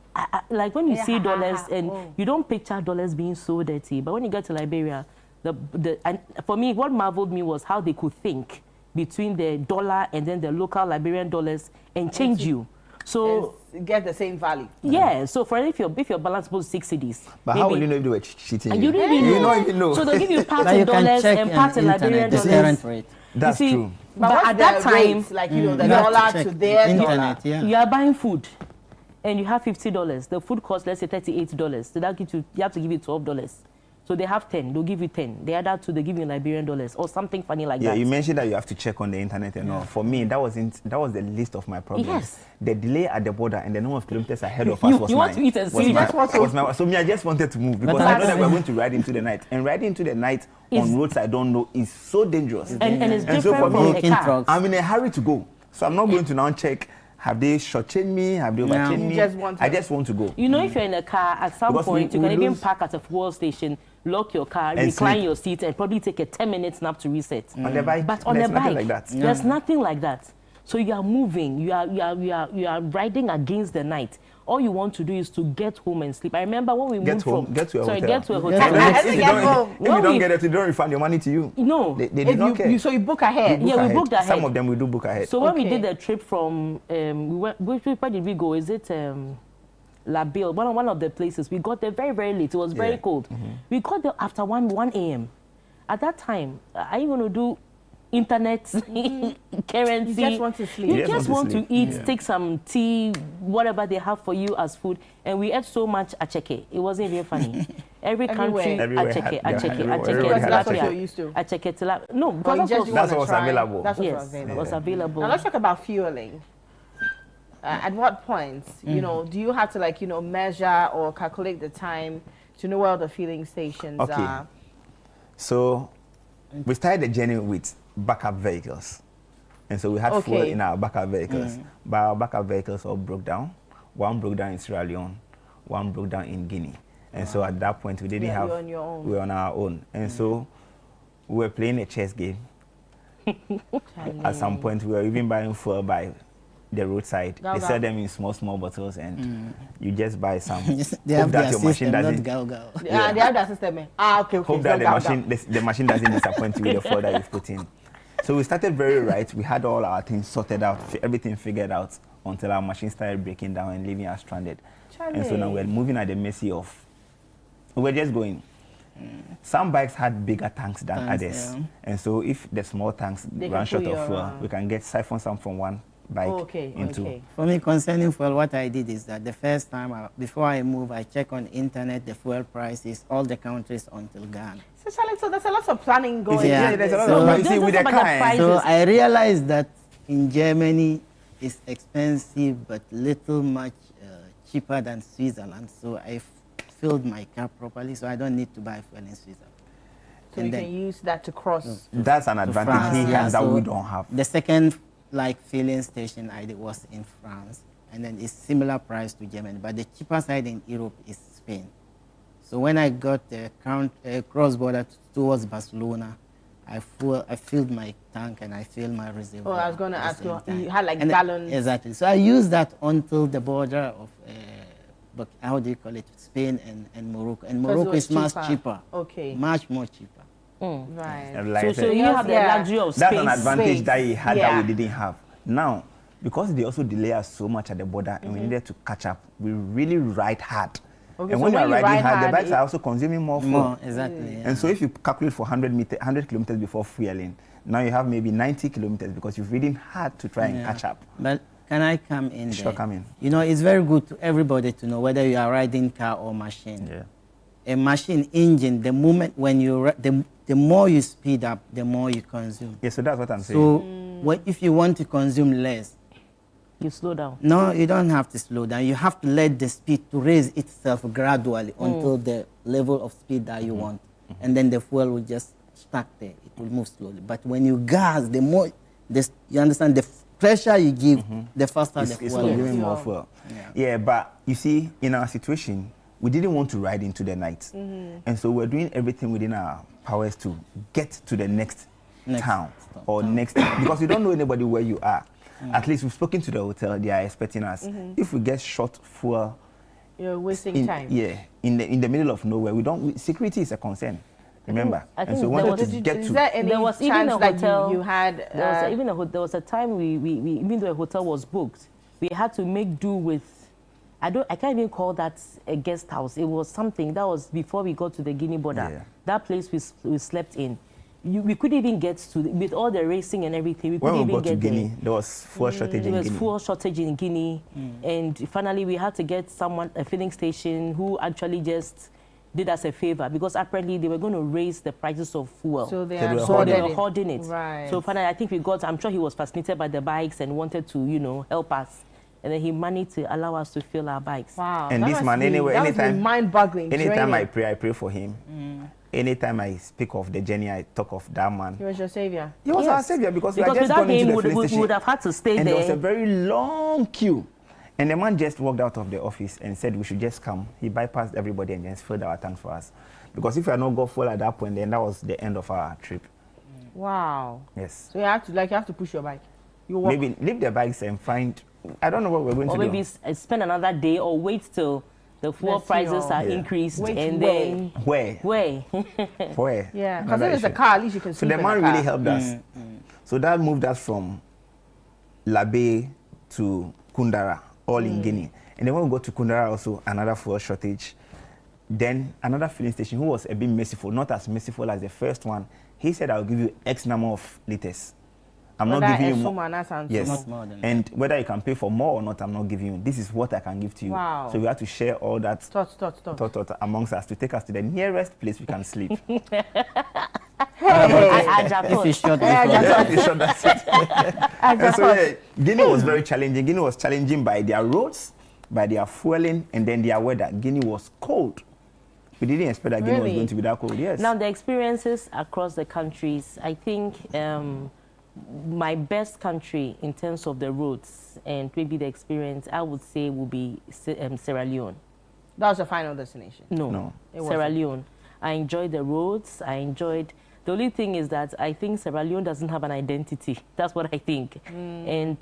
like when you see dollars and you don't picture dollars being so dirty. But when you get to Liberia, and for me, what marveled me was how they could think between the dollar and then the local Liberian dollars and change you. So get the same value. Yeah. So for if your balance was 6 cedis. But how will you know if they were cheating? And you don't even know. So they'll give you part in dollars and part in Liberian dollars. That's true. But at that time, like the dollar to their dollar, you are buying food, and you have $50. The food costs, let's say, $38. So that gives you have to give you $12. So they have 10, they'll give you 10. The other 2, they give you Liberian dollars or something funny like that. Yeah, you mentioned that you have to check on the internet and all. For me, that was the least of my problems. Yes. The delay at the border and the number of kilometers ahead of us was you want to eat and see. So me, I just wanted to move because I know that we're going to ride into the night. And riding into the night on roads I don't know is so dangerous. And it's different so for from a car. I'm in a hurry to go. So I'm not going to now check. Have they shortchanged me? Have they overchanged me? I just want to go. You know, if you're in a car, at some point, you can even park at a fuel station, lock your car, recline your seat, and probably take a 10-minute nap to reset. On the bike, but on the bike, like that. There's nothing like that. So you are moving, you are riding against the night. All you want to do is to get home and sleep. I remember when we moved from... Get to a hotel. Get to a hotel. If you don't get it, you don't refund your money to you. No. They did not care. So you book ahead? We booked ahead. Some of them we do book ahead. So when we did the trip from... where did we go? Is it... La Bille, one of the places. We got there very, very late. It was very cold. We got there after 1 a.m. At that time, I ain't going to do internet, currency. You just want to sleep. You just want to eat, take some tea, whatever they have for you as food. And we ate so much acheke. It wasn't even funny. Every country, acheke. That's what you're used to. Acheke, no, because that's what's available. That's what's available. What's available. Now let's talk about fueling. At what points, you know, do you have to like, you know, measure or calculate the time to know where the fueling stations are? So we started the journey with backup vehicles. And so we had fuel in our backup vehicles. But our backup vehicles all broke down. One broke down in Sierra Leone, one broke down in Guinea. And so at that point we didn't have, on your own. we were on our own. And so we were playing a chess game. At some point we were even buying fuel by the roadside. They sell them in small bottles, and you just buy some. They have that your machine doesn't. They have that system. Okay. Hope that the machine doesn't disappoint you with the fuel that you've put in. So we started very right. We had all our things sorted out, everything figured out, until our machine started breaking down and leaving us stranded. And so now we're moving at the mercy of. We're just going. Some bikes had bigger tanks than others, and so if the small tanks run short of fuel, we can siphon some from one bike into. For me, concerning fuel, what I did is that the first time, before I move, I check on internet the fuel prices, all the countries until Ghana. So there's a lot of planning going on. Yeah, there's a lot of planning with the car. So I realized that in Germany, it's expensive, but much cheaper than Switzerland. So I filled my car properly, so I don't need to buy fuel in Switzerland. So you can use that to cross. That's an advantage he has that we don't have. The second filling station I did was in France, and then it's similar price to Germany, but the cheaper side in Europe is Spain. So when I got the cross-border towards Barcelona, I filled my tank and I filled my reservoir. Oh, I was going to ask you had like gallons. Exactly. So I used that until the border of, how do you call it, Spain and Morocco. And Morocco is much cheaper. Okay. Much more cheaper. Right. So you have the luxury of space. That's an advantage that he had that we didn't have. Now, because they also delay us so much at the border and we needed to catch up, we really ride hard. Okay, and when you're riding hard, the bikes are also consuming more fuel. Exactly. And so if you calculate for 100 kilometers before fueling, now you have maybe 90 kilometers because you've ridden hard to try and catch up. But can I come in Sure, there? come in. You know, it's very good to everybody to know whether you are riding car or machine. Yeah. A machine engine, the moment when you the more you speed up, the more you consume. Yeah, so that's what I'm saying. So if you want to consume less, you slow down. No, you don't have to slow down. You have to let the speed to raise itself gradually until the level of speed that you want. And then the fuel will just stuck there. It will move slowly. But when you gas, the more, you understand, the pressure you give, the faster the fuel will give more fuel. Yeah, but you see, in our situation, we didn't want to ride into the night. And so we're doing everything within our powers to get to the next town or next, because you don't know anybody where you are. At least we've spoken to the hotel, they are expecting us. If we get short fuel, you're wasting time. Yeah, in the middle of nowhere, security is a concern. Remember, and so wanted to get to. There was even a hotel you had. There was a time we even though a hotel was booked, we had to make do with. I can't even call that a guest house. It was something that was before we got to the Guinea border. Yeah. That place we slept in. We couldn't even get to, with all the racing and everything, we couldn't even get Guinea, there was fuel shortage in Guinea. There was fuel shortage in Guinea. And finally we had to get a filling station who actually just did us a favor, because apparently they were going to raise the prices of fuel. So they were hoarding it. Right. So finally I think I'm sure he was fascinated by the bikes and wanted to, help us. And then he managed to allow us to fill our bikes. Wow. And this man, anytime, mind-boggling. Anytime I pray for him. Anytime I speak of the journey, I talk of that man. He was your savior. He was our savior because we had just gone into the filling station. We would have had to stay there. And there was a very long queue. And the man just walked out of the office and said we should just come. He bypassed everybody and just filled our tank for us. Because if we had not got full at that point, then that was the end of our trip. Wow. Yes. So you have to push your bike. You walk. Maybe leave the bikes and find, I don't know what we're going to do. Or maybe spend another day or wait till the fuel prices are increased and then where? Yeah, because if it's a car, at least you can sleep in the car. So the man really helped us. So that moved us from Labe to Kundara, all in Guinea. And then when we got to Kundara, also another fuel shortage. Then another filling station who was a bit merciful, not as merciful as the first one, He said, I'll give you X number of liters. I'm not giving you more. Yes. Not more than and whether you can pay for more or not, I'm not giving you. This is what I can give to you. Wow. So we have to share all that thought amongst us to take us to the nearest place we can sleep. If you short, that's it. And so yeah, Guinea was very challenging. Guinea was challenging by their roads, by their fueling, and then their weather. Guinea was cold. We didn't expect that Guinea was going to be that cold. Yes. Now the experiences across the countries, I think my best country in terms of the roads and maybe the experience, I would say, will be Sierra Leone. That was your final destination? No. Sierra Leone. I enjoyed the roads. I enjoyed. The only thing is that I think Sierra Leone doesn't have an identity. That's what I think. And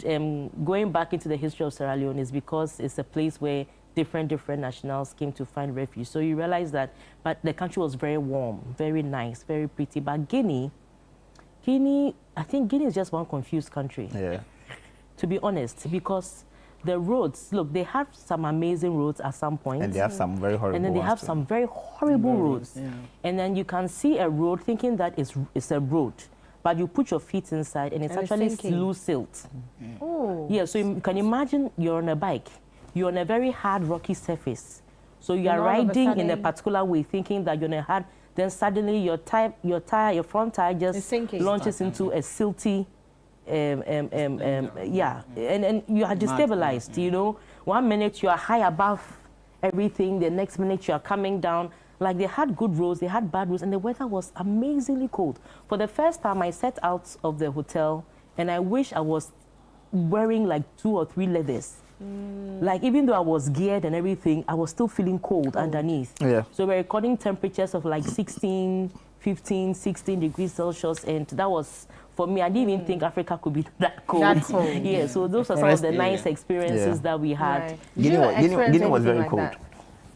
going back into the history of Sierra Leone is because it's a place where different nationals came to find refuge. So you realize that, but the country was very warm, very nice, very pretty. But Guinea, I think Guinea is just one confused country. Yeah. To be honest, because the roads, look, they have some amazing roads at some point. And they have some very horrible And then they have too. some very horrible roads. Yeah. And then you can see a road thinking that it's a road. But you put your feet inside and it's actually loose silt. Oh. Yeah, so you can imagine you're on a bike. You're on a very hard, rocky surface. So you are riding in a particular way, thinking that you're on a hard, then suddenly your front tire just launches into a silty, yeah, and you are destabilized, you know. 1 minute you are high above everything, the next minute you are coming down. Like they had good roads, they had bad roads, and the weather was amazingly cold. For the first time, I set out of the hotel, and I wish I was wearing like 2 or 3 leathers. Like even though I was geared and everything, I was still feeling cold underneath. Yeah. So we're recording temperatures of like 16, 15, 16 degrees Celsius, and that was, for me, I didn't even think Africa could be that cold. Yeah, so those are some of the nice experiences that we had. Guinea was very cold.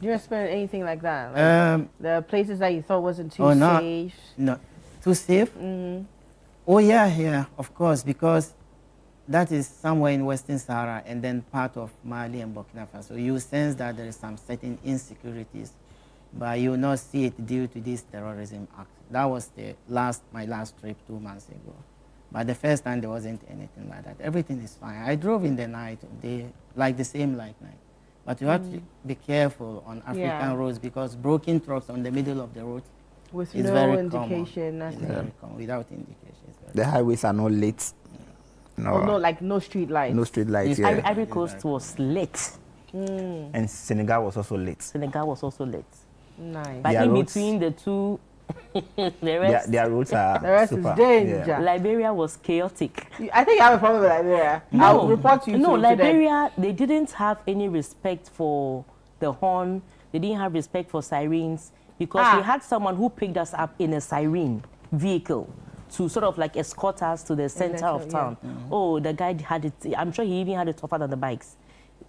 Do you experience anything like that? Like the places that you thought wasn't too safe? No, too safe? Oh, yeah, of course, because that is somewhere in Western Sahara and then part of Mali and Burkina Faso. You sense that there is some certain insecurities, but you will not see it due to this terrorism act. That was my last trip 2 months ago. But the first time there wasn't anything like that. Everything is fine. I drove in the night, the same night. But you have to be careful on African roads because broken trucks on the middle of the road with is no very indication, common. Very common, without indication. The highways are not lit. No street lights. No street lights. Yeah. Ivory Coast was lit. And Senegal was also lit. Nice. But in between the two, their roads are the rest super. is danger. Yeah. Liberia was chaotic. I think I have a problem with Liberia. I'll report to you. No, Liberia, they didn't have any respect for the horn. They didn't have respect for sirens because we had someone who picked us up in a siren vehicle to sort of like escort us to the center of town. Yeah. Oh, the guy had it. I'm sure he even had it tougher than the bikes.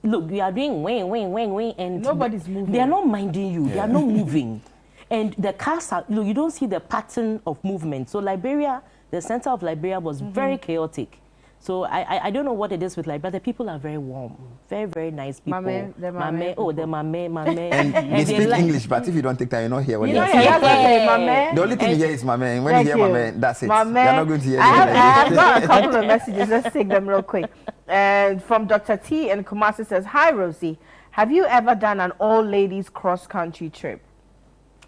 Look, we are doing wing, and nobody's moving. They are not minding you. They are not moving. And the cars are, you don't see the pattern of movement. So Liberia, the center of Liberia was very chaotic. So I don't know what it is with Liberia, but the people are very warm, very, very nice people. The mame. And they speak English, but if you don't take time, you don't hear what they say. The only thing you hear is mame. When you hear mame, that's it. You're not going to hear anything. I've got a couple of messages. Let's take them real quick. And from Dr. T in Kumasi says, "Hi, Rosie. Have you ever done an all-ladies cross-country trip?"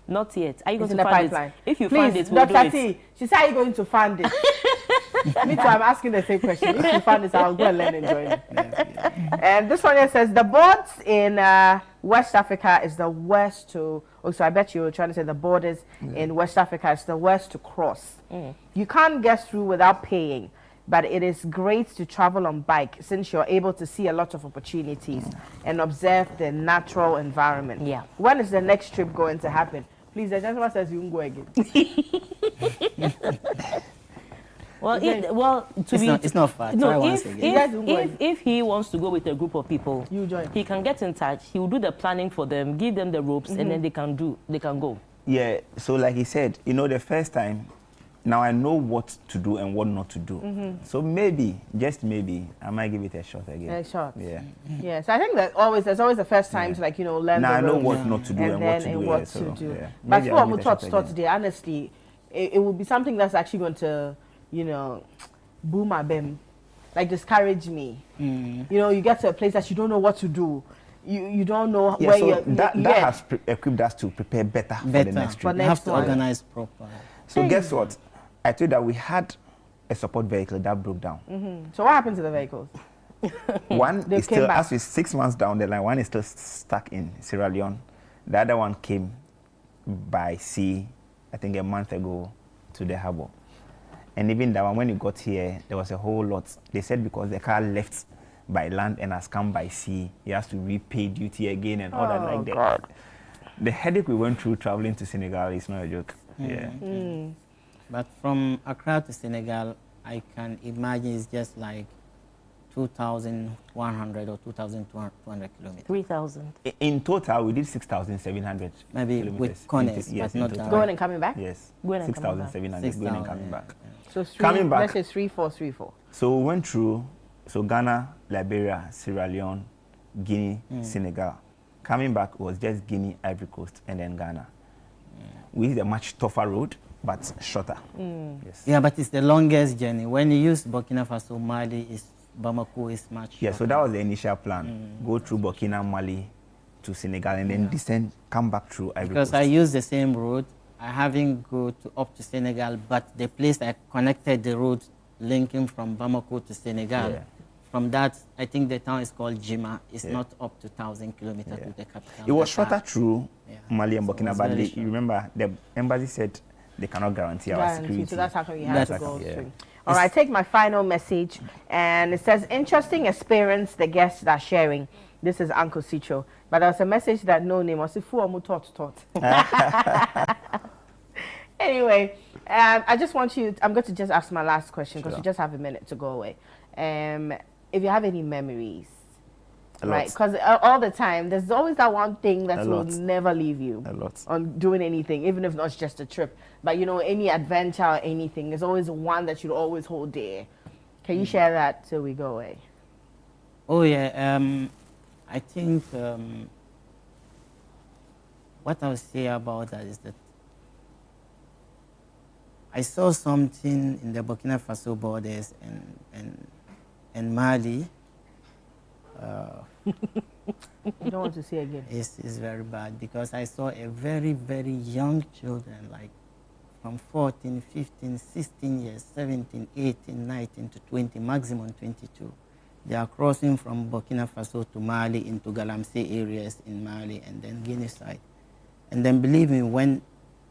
Not yet. Are you going to fund pipeline? It? If you Please, fund it, we'll Dr. do it. T, she said, "Are you going to fund it?" Me too, I'm asking the same question. If you fund it, I'll go and learn and join it. And this one here says, the boards in West Africa is the worst to... Oh, so I bet you were trying to say the borders in West Africa is the worst to cross. You can't get through without paying. But it is great to travel on bike since you're able to see a lot of opportunities and observe the natural environment. Yeah. When is the next trip going to happen? Please, the gentleman says you won't go again. It's not far. No, if he wants to go with a group of people, you join. He can get in touch. He will do the planning for them, give them the ropes, and then they can go. Yeah. So like he said, the first time, now I know what to do and what not to do. So maybe, just maybe, I might give it a shot again. A shot. Yeah. Yeah. So I think that there's always a first time to learn. Now I know what not to do and what to do. But for what we taught today, honestly, it will be something that's actually going to, you know, boom my bem, like discourage me. You know, you get to a place that you don't know what to do. You don't know where so you're. that has equipped us to prepare better for the next trip. You have to organize properly. So guess what? I told you that we had a support vehicle that broke down. So what happened to the vehicles? One is still, as we're 6 months down the line, one is still stuck in Sierra Leone. The other one came by sea, I think a month ago, to the harbor. And even that one, when you got here, there was a whole lot. They said because the car left by land and has come by sea, he has to repay duty again and all that like that. The headache we went through traveling to Senegal is not a joke. But from Accra to Senegal, I can imagine it's just like 2,100 or 2,200 kilometers. 3,000. In total, we did 6,700 maybe kilometers. with corners, yes, but not down. Going and coming back? Yes, Going and coming back. 6,700 going and coming back. So coming back, let's say 3,434. So we went through, so Ghana, Liberia, Sierra Leone, Guinea, Senegal. Coming back was just Guinea, Ivory Coast, and then Ghana. We did a much tougher road, but shorter. Yes. Yeah, but it's the longest journey. When you use Burkina Faso, Mali, Bamako is much shorter. Yeah, so that was the initial plan. Go through Burkina, Mali to Senegal, and then descend, come back through Ivory Because Coast. I used the same road. I haven't go up to Senegal, but the place I connected the road linking from Bamako to Senegal, from that, I think the town is called Jima. It's not up to 1,000 kilometers to the capital. It was shorter through Mali and So Burkina, but you remember the embassy said they cannot guarantee our security. So that's how come you have to That's go how- yeah. through. All right, take my final message, and it says, interesting experience the guests are sharing. This is Uncle Cicho. But there was a message that no name was thought. Anyway, I just want you, I'm going to just ask my last question because we just have a minute to go away. If you have any memories, right? Because all the time, there's always that one thing that will never leave you on doing anything, even if not just a trip. But, you know, any adventure or anything, there's always one that you'd always hold dear. Can you share that till we go away? Oh, yeah. I think what I would say about that is that I saw something in the Burkina Faso borders and Mali. You don't want to see again? It's very bad because I saw a very, very young children, like from 14, 15, 16 years, 17, 18, 19 to 20, maximum 22. They are crossing from Burkina Faso to Mali into Galamsey areas in Mali and then Guinea side. And then believe me, when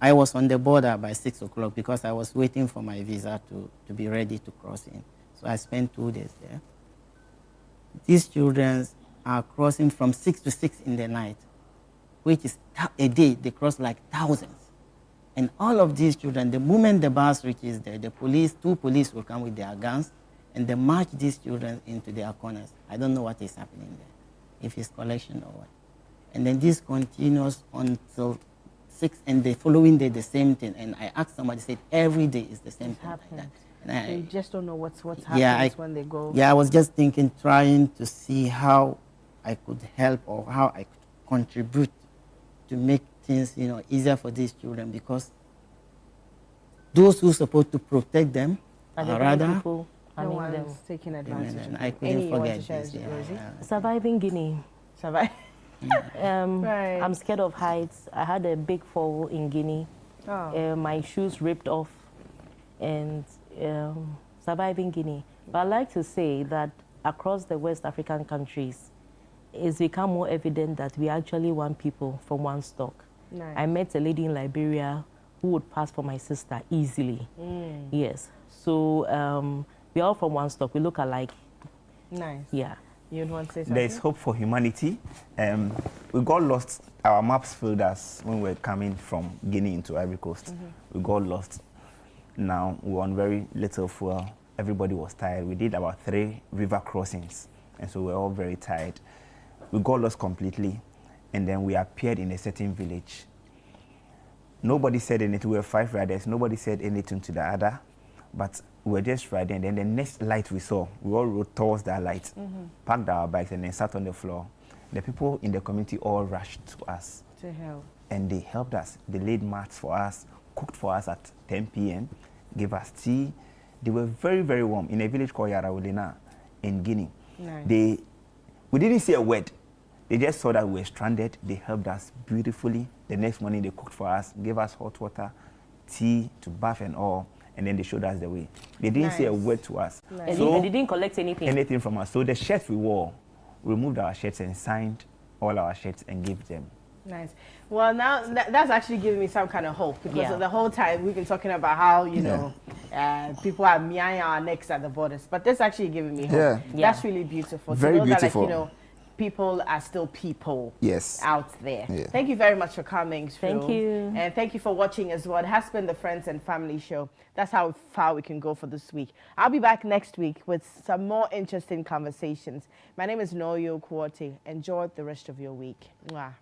I was on the border by 6 o'clock because I was waiting for my visa to be ready to cross in. So I spent 2 days there. These children are crossing from 6 to 6 in the night, which is a day, they cross like thousands. And all of these children, the moment the bus reaches there, the police, 2 police will come with their guns and they march these children into their corners. I don't know what is happening there, if it's collection or what. And then this continues until 6, and the following day the same thing. And I asked somebody, said every day is the same thing like that. And So you just don't know what's happening when they go. Yeah, I was just thinking, trying to see how I could help or how I could contribute to make things, you know, easier for these children, because those who are supposed to protect them are rather people no harming them. one's taking advantage of I them. couldn't You want forget to share this. it, Rosie? Surviving Guinea. Survive. Right. I'm scared of heights. I had a big fall in Guinea. My shoes ripped off, and surviving Guinea. But I like to say that across the West African countries, it's become more evident that we actually want people from one stock. Nice. I met a lady in Liberia who would pass for my sister easily. Yes. So we're all from one stock. We look alike. Nice. Yeah. You'd want to say something? There's hope for humanity. We got lost. Our maps failed us when we were coming from Guinea into Ivory Coast. We got lost. Now we're on very little fuel. Everybody was tired. We did about 3 river crossings, and so we're all very tired. We got lost completely, and then we appeared in a certain village. Nobody said anything. We were 5 riders. Nobody said anything to the other, but we were just riding. And then the next light we saw, we all rode towards that light, parked our bikes, and then sat on the floor. The people in the community all rushed to us. To help. And they helped us. They laid mats for us, cooked for us at 10 p.m., gave us tea. They were very, very warm in a village called Yarawulina in Guinea. Nice. We didn't say a word. They just saw that we were stranded. They helped us beautifully. The next morning, they cooked for us, gave us hot water, tea to bath and all, and then they showed us the way. They didn't say a word to us. Nice. So they didn't collect anything from us. So the shirts we wore, we removed our shirts and signed all our shirts and gave them. Nice. Well, now that's actually giving me some kind of hope, because the whole time we've been talking about how, you know, people are meowing our necks at the borders, but this actually giving me hope. That's really beautiful. Very to know beautiful. That, like, you know, people are still people out there. Yeah. Thank you very much for coming through. Thank you. And thank you for watching as well. It has been the Friends and Family Show. That's how far we can go for this week. I'll be back next week with some more interesting conversations. My name is Noyo Kuote. Enjoy the rest of your week. Mwah.